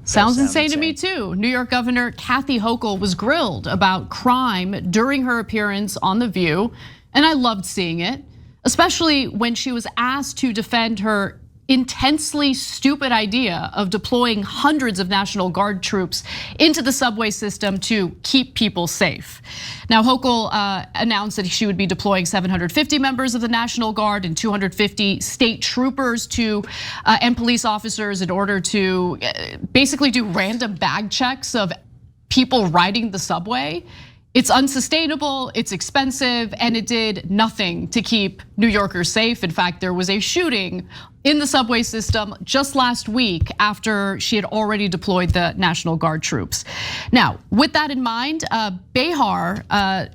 L: Sounds insane to me too. New York Governor Kathy Hochul was grilled about crime during her appearance on The View, and I loved seeing it, especially when she was asked to defend her intensely stupid idea of deploying hundreds of National Guard troops into the subway system to keep people safe. Now, Hochul announced that she would be deploying 750 members of the National Guard and 250 state troopers and police officers in order to basically do random bag checks of people riding the subway. It's unsustainable, it's expensive, and it did nothing to keep New Yorkers safe. In fact, there was a shooting in the subway system just last week after she had already deployed the National Guard troops. Now, with that in mind, Behar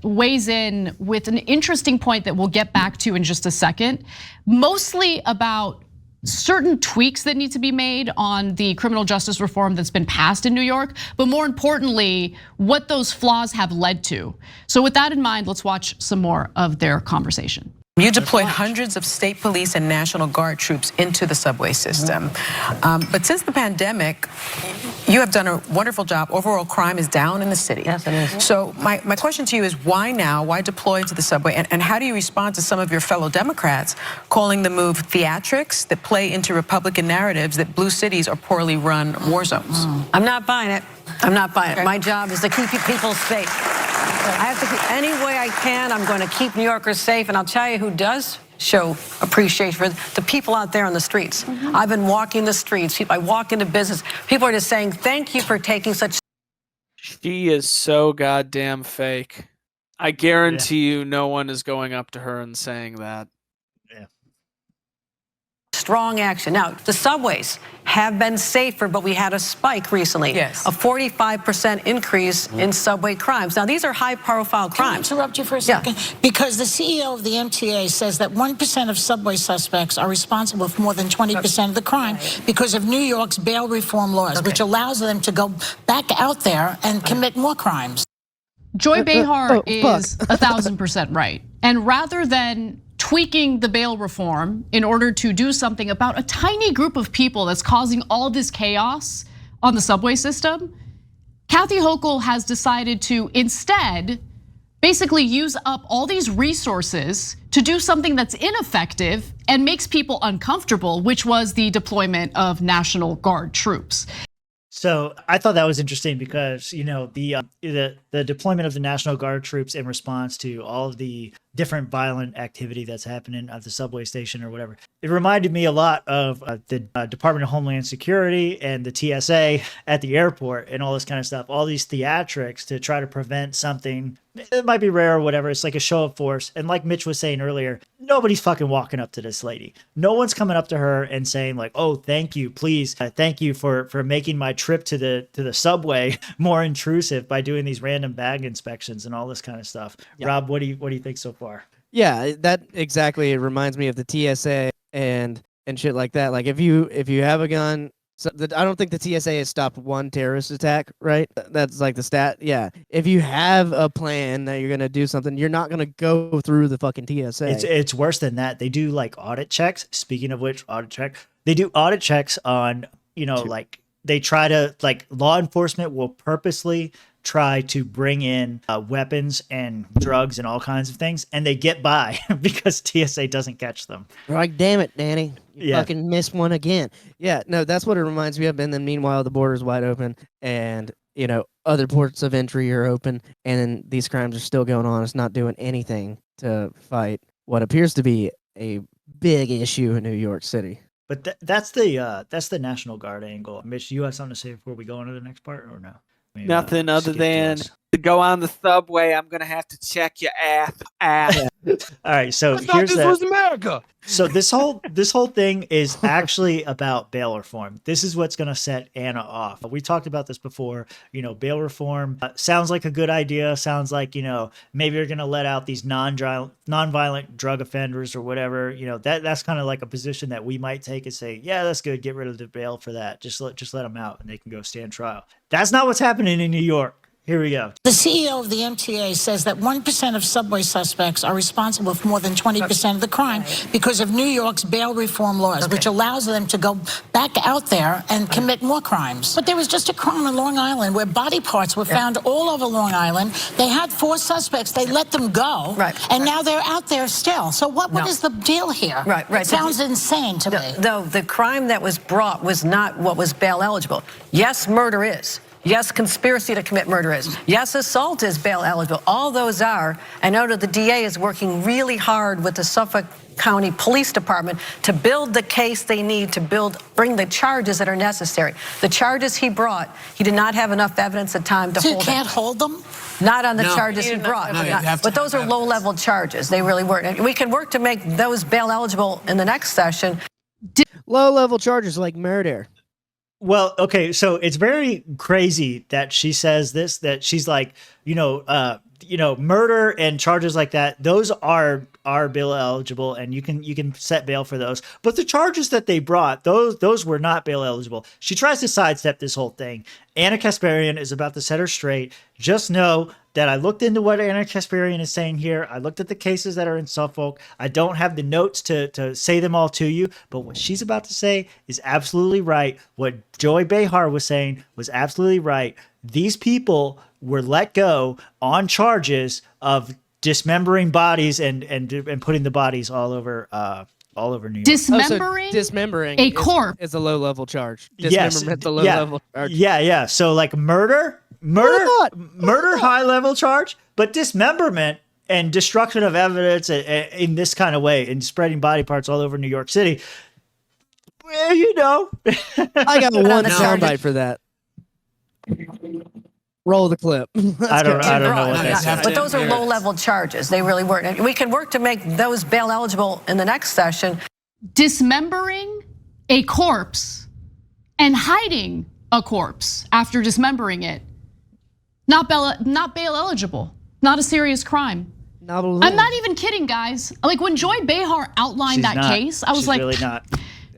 L: weighs in with an interesting point that we'll get back to in just a second, mostly about certain tweaks that need to be made on the criminal justice reform that's been passed in New York, but more importantly, what those flaws have led to. So with that in mind, let's watch some more of their conversation.
M: You deployed hundreds of state police and National Guard troops into the subway system. But since the pandemic, you have done a wonderful job. Overall crime is down in the city. Yes, it is. So my question to you is why now? Why deploy into the subway? And how do you respond to some of your fellow Democrats calling the move theatrics that play into Republican narratives that blue cities are poorly run war zones?
K: I'm not buying it. I'm not buying it. My job is to keep people safe. I have to keep any way I can. I'm going to keep New Yorkers safe. And I'll tell you who does show appreciation for the people out there on the streets. I've been walking the streets. I walk into business. People are just saying, thank you for taking such.
D: She is so goddamn fake. I guarantee you no one is going up to her and saying that.
K: Strong action. Now, the subways have been safer, but we had a spike recently. Yes. A 45% increase in subway crimes. Now, these are high-profile crimes. Can I interrupt you for a second? Yeah. Because the CEO of the MTA says that 1% of subway suspects are responsible for more than 20% of the crime because of New York's bail reform laws, which allows them to go back out there and commit more crimes.
L: Joy Behar is 1,000% right. And rather than tweaking the bail reform in order to do something about a tiny group of people that's causing all this chaos on the subway system, Kathy Hochul has decided to instead basically use up all these resources to do something that's ineffective and makes people uncomfortable, which was the deployment of National Guard troops.
C: So I thought that was interesting because, you know, the deployment of the National Guard troops in response to all of the different violent activity that's happening at the subway station or whatever. It reminded me a lot of the Department of Homeland Security and the TSA at the airport and all this kind of stuff. All these theatrics to try to prevent something. It might be rare or whatever. It's like a show of force. And like Mitch was saying earlier, nobody's fucking walking up to this lady. No one's coming up to her and saying like, "Oh, thank you, please, thank you for making my trip to the subway more intrusive by doing these random bag inspections and all this kind of stuff." Yeah. Rob, what do you think so far?
E: Yeah, that exactly. It reminds me of the TSA and shit like that. Like if you have a gun. So I don't think the TSA has stopped one terrorist attack, right? That's like the stat. Yeah. If you have a plan that you're going to do something, you're not going to go through the fucking TSA.
C: It's worse than that. They do like audit checks. Speaking of which, they do audit checks on, you know, like they try to, like law enforcement will purposely try to bring in weapons and drugs and all kinds of things, and they get by because TSA doesn't catch them.
E: They're like, damn it, Danny, you fucking missed one again. Yeah, no, that's what it reminds me of. And then meanwhile, the border's wide open, and you know other ports of entry are open, and these crimes are still going on. It's not doing anything to fight what appears to be a big issue in New York City.
C: But that's the National Guard angle. Mitch, do you have something to say before we go on to the next part, or no?
D: Nothing other than To go on the subway, I'm gonna have to check your ass.
C: All right, so
N: I thought
C: here's
N: this
C: the.
N: was America.
C: So this whole thing is actually about bail reform. This is what's going to set Anna off. We talked about this before. Bail reform sounds like a good idea. Sounds like maybe you're going to let out these nonviolent drug offenders or whatever. That's kind of like a position that we might take and say, yeah, that's good. Get rid of the bail for that. Just let them out and they can go stand trial. That's not what's happening in New York. Here we go.
O: The CEO of the MTA says that 1% of subway suspects are responsible for more than 20% of the crime because of New York's bail reform laws, which allows them to go back out there and commit more crimes. But there was just a crime on Long Island where body parts were found all over Long Island. They had 4 suspects. They let them go. And now they're out there still. So what is the deal here? It sounds insane to me.
K: Though the crime that was brought was not what was bail eligible. Yes, murder is. Yes, conspiracy to commit murder is. Yes, assault is bail eligible. All those are. I know that the DA is working really hard with the Suffolk County Police Department to build the case they need to bring the charges that are necessary. The charges he brought, he did not have enough evidence at time to hold them.
O: So you can't hold them?
K: Not on the charges he brought. But those are low-level charges. They really weren't. And we can work to make those bail eligible in the next session.
E: Low-level charges like murder.
C: Well, okay, so it's very crazy that she says this, that she's like, murder and charges like that, those are bail eligible and you can set bail for those. But the charges that they brought, those were not bail eligible. She tries to sidestep this whole thing. Ana Kasparian is about to set her straight. Just know that I looked into what Ana Kasparian is saying here. I looked at the cases that are in Suffolk. I don't have the notes to say them all to you, but what she's about to say is absolutely right. What Joy Behar was saying was absolutely right. These people were let go on charges of dismembering bodies and putting the bodies all over New York.
E: Dismembering
L: a corpse
E: is a low-level charge.
C: Yes.
E: Dismemberment's a low-level charge.
C: Yeah. So like murder, high level charge, but dismemberment and destruction of evidence in this kind of way and spreading body parts all over New York City. Well,
E: I got one soundbite for that. Roll the clip.
C: I don't know what that's.
K: But those are low-level charges. They really weren't. And we can work to make those bail eligible in the next session.
L: Dismembering a corpse and hiding a corpse after dismembering it. Not bail eligible. Not a serious crime. I'm not even kidding, guys. Like when Joy Behar outlined case, I was like,
C: really not.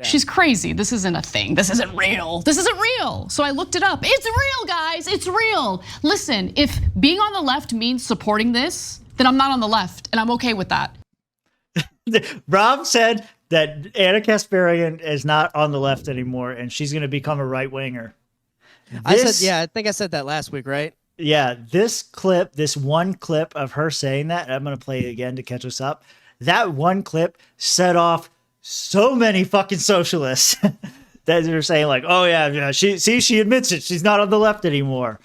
L: She's crazy. This isn't a thing. This isn't real. This isn't real. So I looked it up. It's real, guys. It's real. Listen, if being on the left means supporting this, then I'm not on the left, and I'm okay with that.
C: Rob said that Ana Kasparian is not on the left anymore, and she's going to become a right-winger.
E: I think I said that last week, right?
C: Yeah, this one clip of her saying that, and I'm going to play it again to catch us up. That one clip set off so many fucking socialists that are saying like, oh yeah, she admits it. She's not on the left anymore.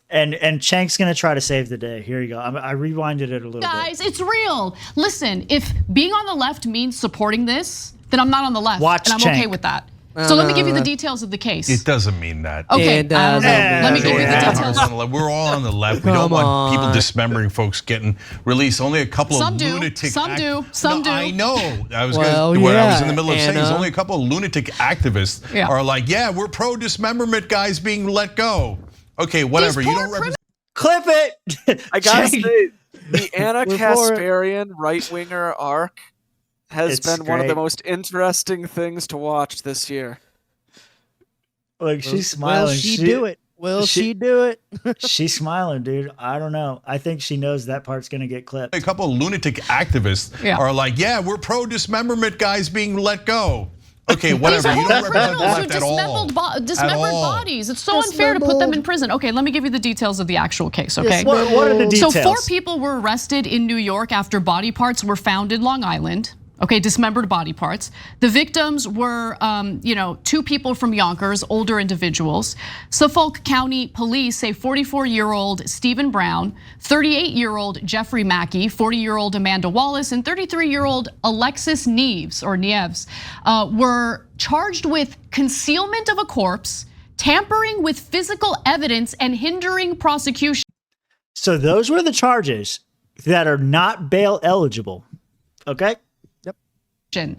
C: And Chank's going to try to save the day. Here you go. I rewinded it a little bit.
L: Guys, it's real. Listen, if being on the left means supporting this, then I'm not on the left. And I'm okay with that. So let me give you the details of the case.
N: It doesn't mean that.
L: Okay, let me give you the details.
N: We're all on the left. We don't want people dismembering folks getting released. Only a couple of lunatic.
L: Some do.
N: I know. I was in the middle of saying there's only a couple of lunatic activists are like, yeah, we're pro dismemberment guys being let go. Okay, whatever. You don't represent.
C: Clip it.
D: I gotta say, the Ana Kasparian right-winger arc has been one of the most interesting things to watch this year.
C: Like she's smiling.
E: Will she do it? Will she do it?
C: She's smiling, dude. I don't know. I think she knows that part's gonna get clipped.
N: A couple of lunatic activists are like, yeah, we're pro dismemberment guys being let go. Okay, whatever. You don't represent the left at all.
L: Dismembered bodies. It's so unfair to put them in prison. Okay, let me give you the details of the actual case, okay?
C: What are the details?
L: So 4 people were arrested in New York after body parts were found in Long Island. Okay, dismembered body parts. The victims were, 2 people from Yonkers, older individuals. Suffolk County Police say 44-year-old Stephen Brown, 38-year-old Jeffrey Mackey, 40-year-old Amanda Wallace, and 33-year-old Alexis Neves were charged with concealment of a corpse, tampering with physical evidence, and hindering prosecution.
C: So those were the charges that are not bail eligible. Okay?
L: Yep.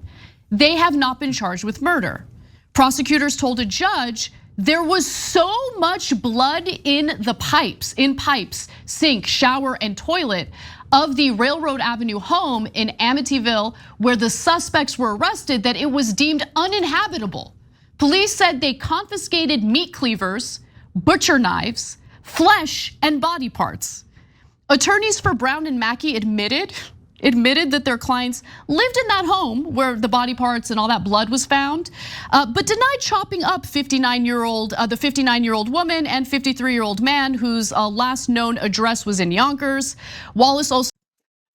L: They have not been charged with murder. Prosecutors told a judge there was so much blood in the pipes, sink, shower, and toilet of the Railroad Avenue home in Amityville where the suspects were arrested that it was deemed uninhabitable. Police said they confiscated meat cleavers, butcher knives, flesh, and body parts. Attorneys for Brown and Mackey admitted that their clients lived in that home where the body parts and all that blood was found, but denied chopping up the 59-year-old woman and 53-year-old man whose last known address was in Yonkers. Wallace also.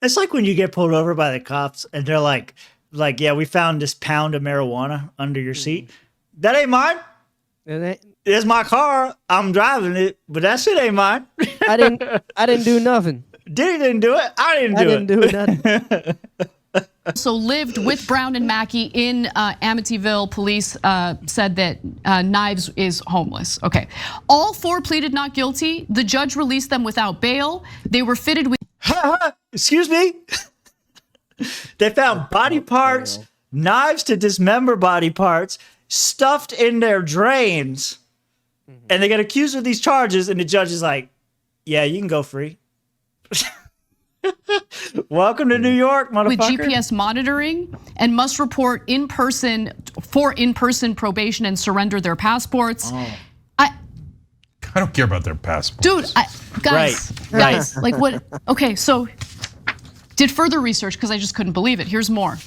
C: It's like when you get pulled over by the cops and they're like, yeah, we found this pound of marijuana under your seat. That ain't mine. It's my car. I'm driving it, but that shit ain't mine.
E: I didn't do nothing.
C: Diddy didn't do it. I didn't do
E: nothing.
L: Also lived with Brown and Mackey in Amityville. Police said that Knives is homeless. Okay, all four pleaded not guilty. The judge released them without bail. They were fitted with.
C: Excuse me. They found body parts, knives to dismember body parts, stuffed in their drains, and they got accused of these charges. And the judge is like, "Yeah, you can go free." Welcome to New York, motherfucker.
L: With GPS monitoring and must report in-person probation and surrender their passports.
N: I don't care about their passports.
L: Dude, guys, like what? Okay, so did further research because I just couldn't believe it. Here's more.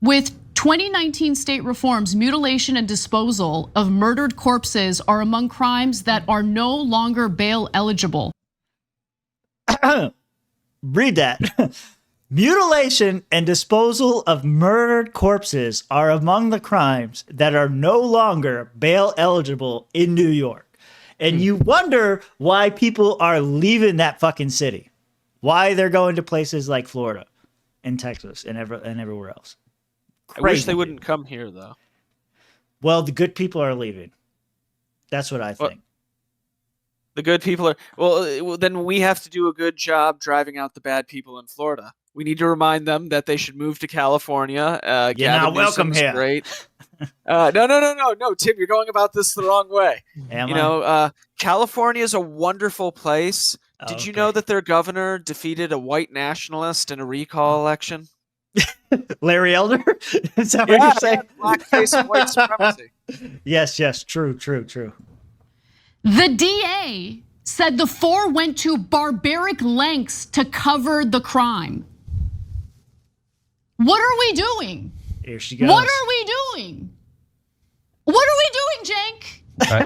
L: With 2019 state reforms, mutilation and disposal of murdered corpses are among crimes that are no longer bail eligible.
C: Read that. Mutilation and disposal of murdered corpses are among the crimes that are no longer bail eligible in New York. And you wonder why people are leaving that fucking city. Why they're going to places like Florida and Texas and everywhere else.
D: I wish they wouldn't come here, though.
C: Well, the good people are leaving. That's what I think.
D: The good people are, well, then we have to do a good job driving out the bad people in Florida. We need to remind them that they should move to California.
C: You're not welcome here.
D: Great. No, Tim, you're going about this the wrong way. California is a wonderful place. Did you know that their governor defeated a white nationalist in a recall election?
C: Larry Elder? Is that what you're saying?
D: Blackface and white supremacy.
C: Yes, true.
L: The DA said the four went to barbaric lengths to cover the crime. What are we doing?
C: Here she goes.
L: What are we doing? What are we doing, Cenk?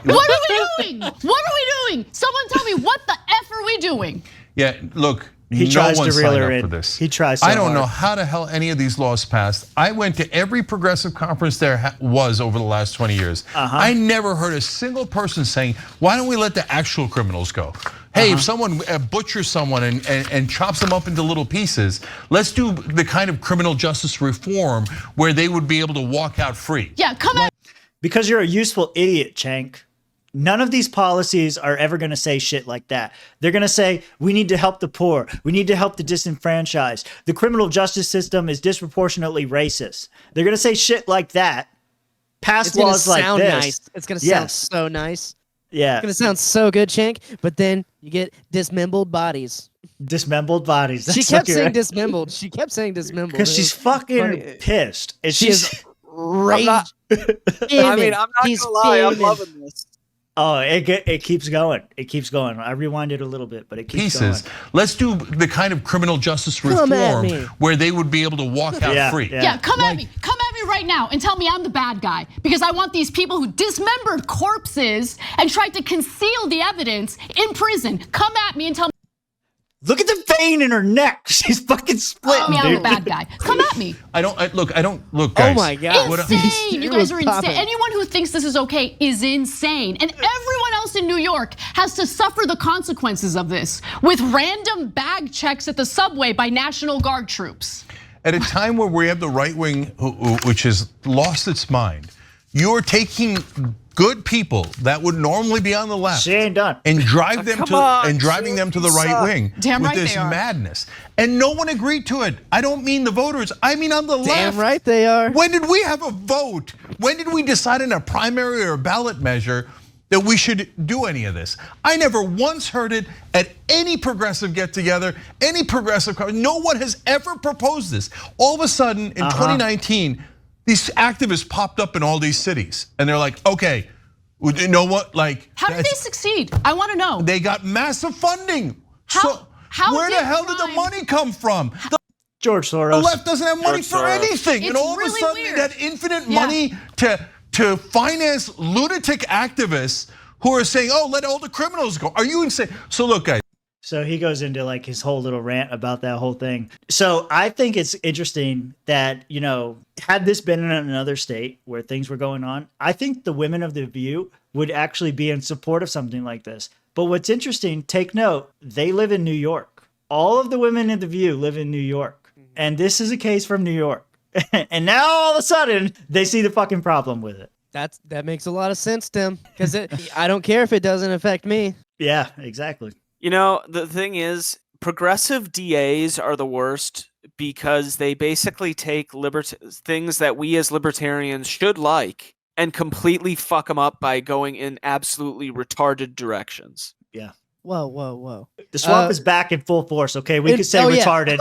L: What are we doing? What are we doing? Someone tell me, what the F are we doing?
N: Yeah, look.
C: He tries to reel her in.
N: For this.
C: He tries so
N: I don't
C: hard.
N: know how the hell any of these laws passed. I went to every progressive conference there was over the last 20 years. I never heard a single person saying, why don't we let the actual criminals go? Hey, if someone butchers someone and chops them up into little pieces, let's do the kind of criminal justice reform where they would be able to walk out free.
L: Yeah, come on.
C: Because you're a useful idiot, Cenk. None of these policies are ever going to say shit like that. They're going to say, we need to help the poor. We need to help the disenfranchised. The criminal justice system is disproportionately racist. They're going to say shit like that. Pass laws like this.
E: Nice. It's going to sound so nice.
C: Yeah.
E: It's going to sound so good, Cenk. But then you get dismembered bodies.
C: Dismembered bodies.
E: She kept saying dismembered. She kept saying dismembered.
C: Because she's fucking pissed. And
E: she's rage.
D: I'm not going to lie. I'm loving this.
C: Oh, it keeps going. It keeps going. I rewinded a little bit, but it keeps going.
N: Let's do the kind of criminal justice reform where they would be able to walk out free.
L: Yeah, come at me. Come at me right now and tell me I'm the bad guy because I want these people who dismembered corpses and tried to conceal the evidence in prison. Come at me and tell me.
C: Look at the vein in her neck. She's fucking splitting,
L: I'm the bad guy. Come at me.
N: I don't look, guys.
E: Oh my God.
L: Insane. You guys are insane. Anyone who thinks this is okay is insane. And everyone else in New York has to suffer the consequences of this with random bag checks at the subway by National Guard troops.
N: At a time where we have the right wing, which has lost its mind, you're taking good people that would normally be on the left.
C: She ain't done.
N: And drive them driving them to the right wing
L: Damn
N: with
L: right
N: this
L: they are.
N: madness. And no one agreed to it. I don't mean the voters. I mean on the left.
E: Damn right they are.
N: When did we have a vote? When did we decide in a primary or a ballot measure that we should do any of this? I never once heard it at any progressive get-together, any progressive. No one has ever proposed this. All of a sudden in 2019, these activists popped up in all these cities, and they're like, okay, you know what? Like,
L: how did they succeed? I want to know.
N: They got massive funding.
L: How
N: where
L: did
N: the hell did the money come from?
C: George Soros.
N: The left doesn't have money for anything, and
L: It's
N: all
L: really
N: of a sudden
L: weird.
N: they had infinite money to finance lunatic activists who are saying, "Oh, let all the criminals go." Are you insane? So look, guys.
C: So he goes into like his whole little rant about that whole thing. So I think it's interesting that, you know, had this been in another state where things were going on, I think the women of The View would actually be in support of something like this. But what's interesting, take note, they live in New York. All of the women in The View live in New York. And this is a case from New York. And now all of a sudden they see the fucking problem with it.
E: That makes a lot of sense, Tim. Because I don't care if it doesn't affect me.
C: Yeah, exactly.
D: You know, the thing is, progressive DAs are the worst because they basically take things that we as libertarians should like and completely fuck them up by going in absolutely retarded directions.
C: Yeah.
E: Whoa.
C: The swamp is back in full force, okay? We could say retarded.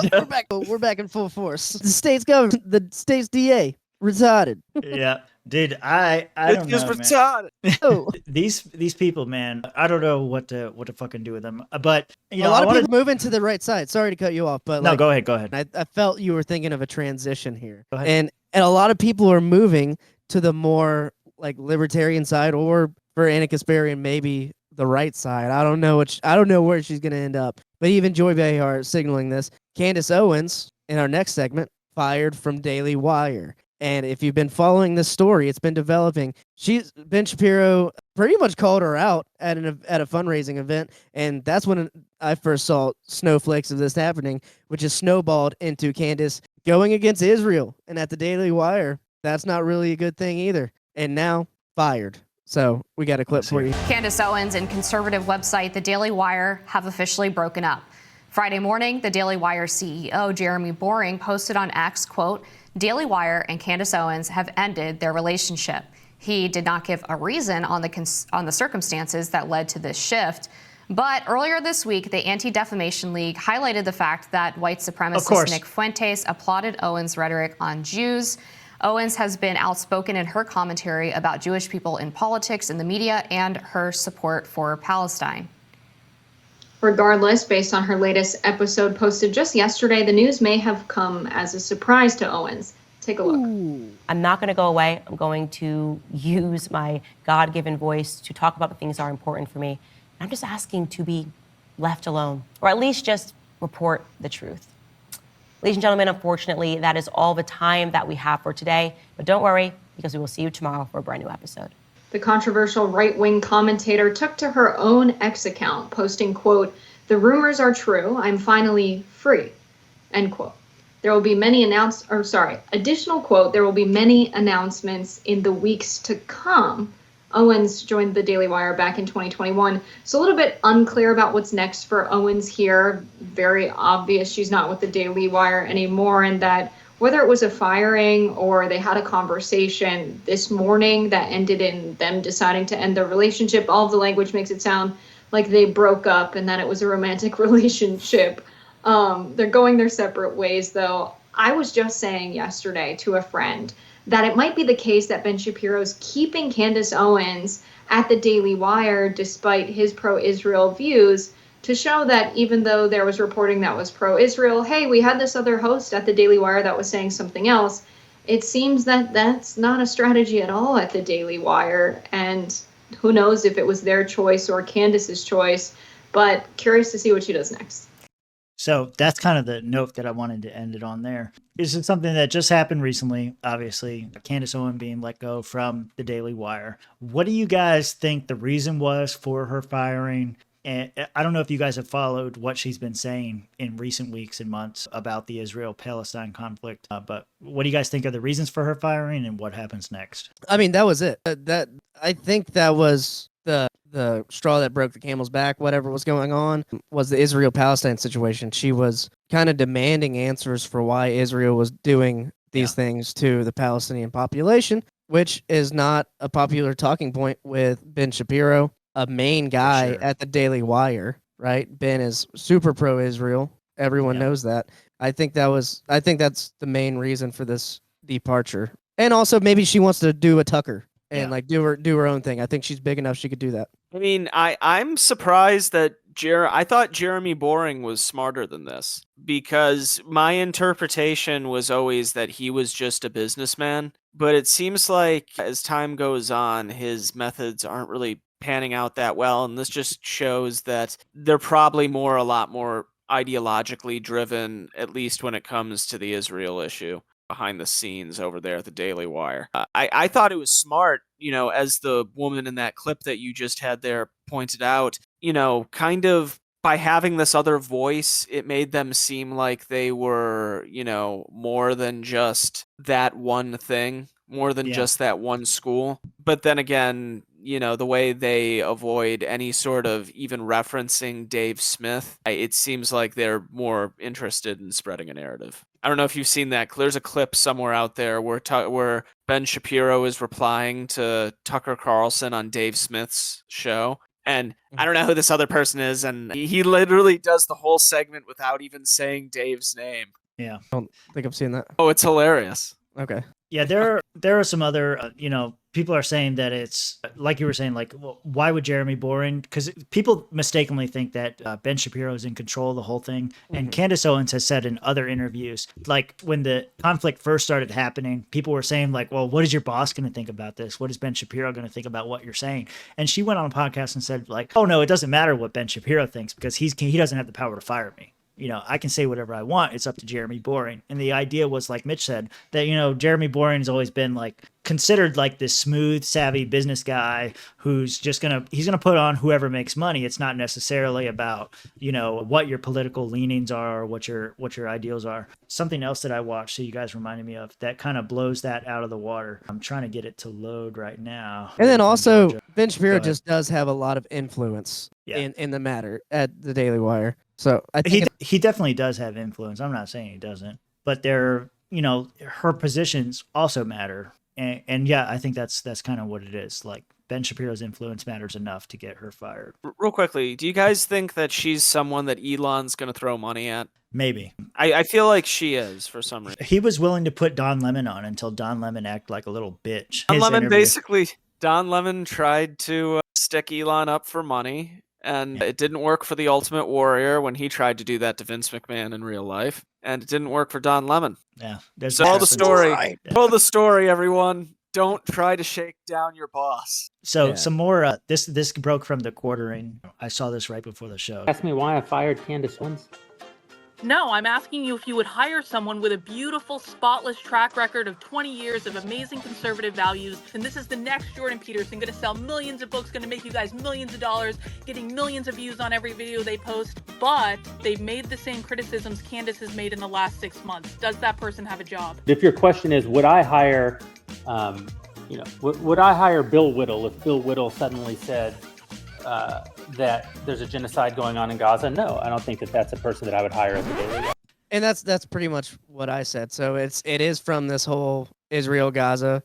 E: We're back in full force. The state's government, the state's DA, retarded.
C: Yeah. Dude, I don't know,
D: retarded.
E: Oh.
C: These people, man, I don't know what to fucking do with them. But you know,
E: a lot of people moving to the right side. Sorry to cut you off, but
C: no, go ahead.
E: I felt you were thinking of a transition here,
C: Go ahead.
E: and a lot of people are moving to the more like libertarian side, or for Ana Kasparian, maybe the right side. I don't know I don't know where she's gonna end up. But even Joy Behar signaling this. Candace Owens in our next segment fired from Daily Wire. And if you've been following this story, it's been developing. Ben Shapiro pretty much called her out at a fundraising event, and that's when I first saw snowflakes of this happening, which has snowballed into Candace going against Israel. And at the Daily Wire, that's not really a good thing either. And now fired. So we got a clip for you.
P: Candace Owens and conservative website The Daily Wire have officially broken up. Friday morning, The Daily Wire CEO Jeremy Boring posted on X, quote, "Daily Wire and Candace Owens have ended their relationship." He did not give a reason on the circumstances that led to this shift. But earlier this week, the Anti-Defamation League highlighted the fact that white supremacist Nick Fuentes applauded Owens' rhetoric on Jews. Owens has been outspoken in her commentary about Jewish people in politics, in the media, and her support for Palestine.
Q: Regardless, based on her latest episode posted just yesterday, the news may have come as a surprise to Owens. Take a look.
R: I'm not going to go away. I'm going to use my God-given voice to talk about the things that are important for me. I'm just asking to be left alone, or at least just report the truth. Ladies and gentlemen, unfortunately, that is all the time that we have for today. But don't worry, because we will see you tomorrow for a brand new episode.
Q: The controversial right-wing commentator took to her own X account, posting, quote, "The rumors are true. I'm finally free," end quote. There will be additional quote, "There will be many announcements in the weeks to come." Owens joined the Daily Wire back in 2021. So a little bit unclear about what's next for Owens here. Very obvious she's not with the Daily Wire anymore, and that whether it was a firing or they had a conversation this morning that ended in them deciding to end their relationship, all of the language makes it sound like they broke up and that it was a romantic relationship. They're going their separate ways, though. I was just saying yesterday to a friend that it might be the case that Ben Shapiro's keeping Candace Owens at the Daily Wire despite his pro-Israel views, to show that even though there was reporting that was pro-Israel, hey, we had this other host at the Daily Wire that was saying something else. It seems that that's not a strategy at all at the Daily Wire, and who knows if it was their choice or Candace's choice, but curious to see what she does next.
C: So that's kind of the note that I wanted to end it on there. This is something that just happened recently, obviously, Candace Owens being let go from the Daily Wire. What do you guys think the reason was for her firing? And I don't know if you guys have followed what she's been saying in recent weeks and months about the Israel-Palestine conflict, but what do you guys think are the reasons for her firing and what happens next?
E: I mean, that was it. I think that was the straw that broke the camel's back. Whatever was going on was the Israel-Palestine situation. She was kind of demanding answers for why Israel was doing these things to the Palestinian population, which is not a popular talking point with Ben Shapiro, a main guy at the Daily Wire, right? Ben is super pro-Israel. Everyone knows that. I think that's the main reason for this departure. And also maybe she wants to do a Tucker and like do her own thing. I think she's big enough she could do that.
D: I mean, I'm surprised that I thought Jeremy Boring was smarter than this, because my interpretation was always that he was just a businessman. But it seems like as time goes on, his methods aren't really panning out that well. And this just shows that they're probably a lot more ideologically driven, at least when it comes to the Israel issue, behind the scenes over there at the Daily Wire. I thought it was smart, as the woman in that clip that you just had there pointed out, kind of by having this other voice, it made them seem like they were, more than just that one thing, more than just that one school. But then again, the way they avoid any sort of even referencing Dave Smith, it seems like they're more interested in spreading a narrative. I don't know if you've seen that. There's a clip somewhere out there where Ben Shapiro is replying to Tucker Carlson on Dave Smith's show. And I don't know who this other person is. And he literally does the whole segment without even saying Dave's name.
C: Yeah.
E: I don't think I've seen that.
D: Oh, it's hilarious.
E: Okay.
C: Yeah, there are some other, people are saying that it's, like you were saying, like, well, why would Jeremy Boring? Because people mistakenly think that Ben Shapiro is in control of the whole thing. And Candace Owens has said in other interviews, like when the conflict first started happening, people were saying like, well, what is your boss going to think about this? What is Ben Shapiro going to think about what you're saying? And she went on a podcast and said like, oh no, it doesn't matter what Ben Shapiro thinks because he doesn't have the power to fire me. I can say whatever I want. It's up to Jeremy Boring. And the idea was, like Mitch said, that, Jeremy Boring has always been like considered like this smooth, savvy business guy who's just he's going to put on whoever makes money. It's not necessarily about, what your political leanings are or what your ideals are. Something else that I watched, so you guys reminded me of, that kind of blows that out of the water. I'm trying to get it to load right now.
E: And then also, Ben Shapiro just does have a lot of influence in the matter at the Daily Wire. So I think
C: he definitely does have influence. I'm not saying he doesn't, but her positions also matter. And yeah, I think that's kind of what it is. Like Ben Shapiro's influence matters enough to get her fired.
D: Real quickly, do you guys think that she's someone that Elon's going to throw money at?
C: Maybe.
D: I feel like she is for some reason.
C: He was willing to put Don Lemon on until Don Lemon acted like a little bitch.
D: Don Lemon tried to stick Elon up for money. And it didn't work for the Ultimate Warrior when he tried to do that to Vince McMahon in real life. And it didn't work for Don Lemon.
C: Yeah.
D: So moral of the story, everyone. Don't try to shake down your boss.
C: So some more, this broke from The Quartering. I saw this right before the show.
S: Ask me why I fired Candace Owens.
T: No, I'm asking you if you would hire someone with a beautiful, spotless track record of 20 years of amazing conservative values. And this is the next Jordan Peterson, going to sell millions of books, going to make you guys millions of dollars, getting millions of views on every video they post. But they've made the same criticisms Candace has made in the last 6 months. Does that person have a job?
S: If your question is, would I hire, would I hire Bill Whittle if Bill Whittle suddenly said, that there's a genocide going on in Gaza? No, I don't think that that's a person that I would hire at the Daily Wire.
E: And that's pretty much what I said. So it is from this whole Israel-Gaza,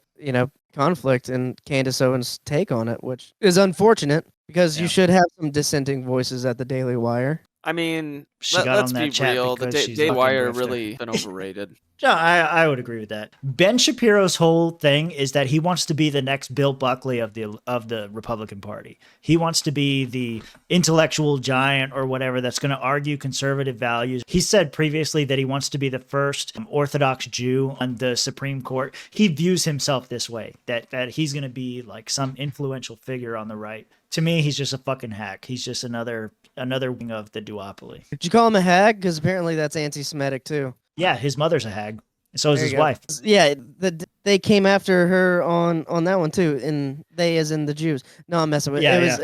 E: conflict and Candace Owens' take on it, which is unfortunate because you should have some dissenting voices at the Daily Wire.
D: I mean, let's be real. The Daily Wire really been overrated.
C: Yeah, I would agree with that. Ben Shapiro's whole thing is that he wants to be the next Bill Buckley of the Republican Party. He wants to be the intellectual giant or whatever that's going to argue conservative values. He said previously that he wants to be the first Orthodox Jew on the Supreme Court. He views himself this way, that he's going to be like some influential figure on the right. To me, he's just a fucking hack. He's just another wing of the duopoly.
E: Did you call him a hag? Because apparently that's anti-Semitic too.
C: Yeah, his mother's a hag. So is
E: There
C: his
E: you go.
C: wife.
E: Yeah, they came after her on that one too, and they as in the Jews. No, I'm messing with.
C: Yeah,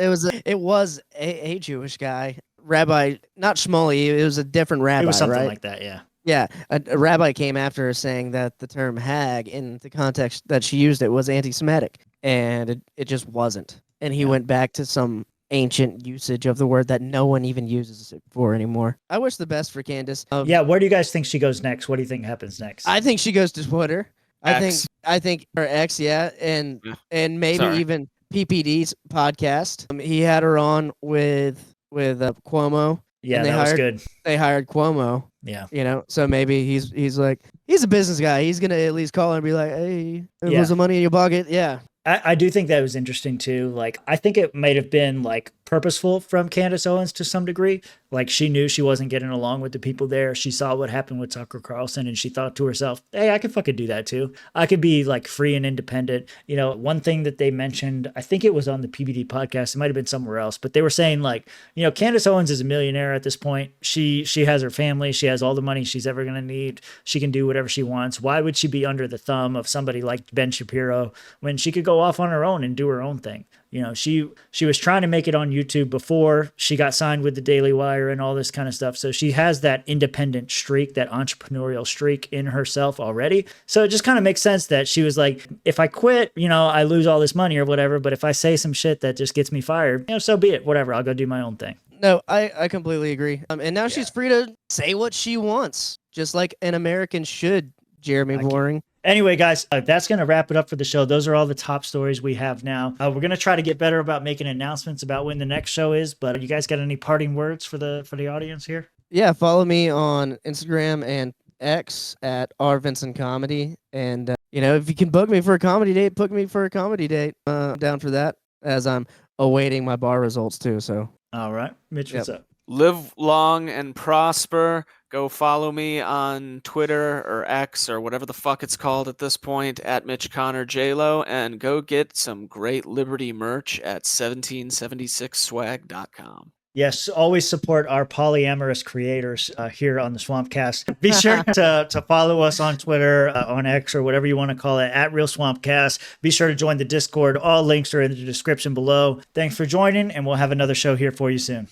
E: It was a Jewish guy, Rabbi, not Shmuley. It was a different rabbi.
C: It was something
E: right?
C: like that, yeah.
E: Yeah, a rabbi came after her saying that the term hag in the context that she used it was anti-Semitic, and it just wasn't. And he went back to some ancient usage of the word that no one even uses it for anymore. I wish the best for Candace.
C: Yeah, where do you guys think she goes next? What do you think happens next?
E: I think she goes to Twitter.
D: X.
E: I think her ex, yeah, and maybe
D: Sorry.
E: even PPD's podcast. He had her on with Cuomo.
C: Yeah,
E: and
C: that was good.
E: They hired Cuomo.
C: Yeah.
E: You know, so maybe he's like, he's a business guy. He's gonna at least call and be like, hey,
C: Yeah.
E: was the money in your pocket? Yeah.
C: I do think that was interesting too. Like, I think it might have been like purposeful from Candace Owens to some degree. Like, she knew she wasn't getting along with the people there. She saw what happened with Tucker Carlson and she thought to herself, hey, I could fucking do that too. I could be like free and independent. You know, one thing that they mentioned, I think it was on the PBD podcast, it might have been somewhere else, but they were saying like, you know, Candace Owens is a millionaire at this point. She has her family. She has all the money she's ever going to need. She can do whatever she wants. Why would she be under the thumb of somebody like Ben Shapiro when she could go off on her own and do her own thing? You know, she was trying to make it on YouTube before she got signed with the Daily Wire and all this kind of stuff. So she has that independent streak, that entrepreneurial streak in herself already. So it just kind of makes sense that she was like, if I quit, you know, I lose all this money or whatever. But if I say some shit that just gets me fired, you know, so be it. Whatever. I'll go do my own thing.
E: No, I completely agree. And now she's free to say what she wants, just like an American should, Jeremy Boring.
C: Anyway, guys, that's going to wrap it up for the show. Those are all the top stories we have now. We're going to try to get better about making announcements about when the next show is. But you guys got any parting words for the audience here?
E: Yeah, follow me on Instagram and X at rvincentcomedy. And, you know, if you can book me for a comedy date, book me for a comedy date. I'm down for that as I'm awaiting my bar results too. So,
C: all right. Mitch, what's up?
D: Live long and prosper. Go follow me on Twitter or X or whatever the fuck it's called at this point at Mitch Connor JLo, and go get some great Liberty merch at 1776swag.com.
C: Yes, always support our polyamorous creators here on the Swampcast. Be sure to follow us on Twitter, on X, or whatever you want to call it, at Real Swampcast. Be sure to join the Discord. All links are in the description below. Thanks for joining, and we'll have another show here for you soon.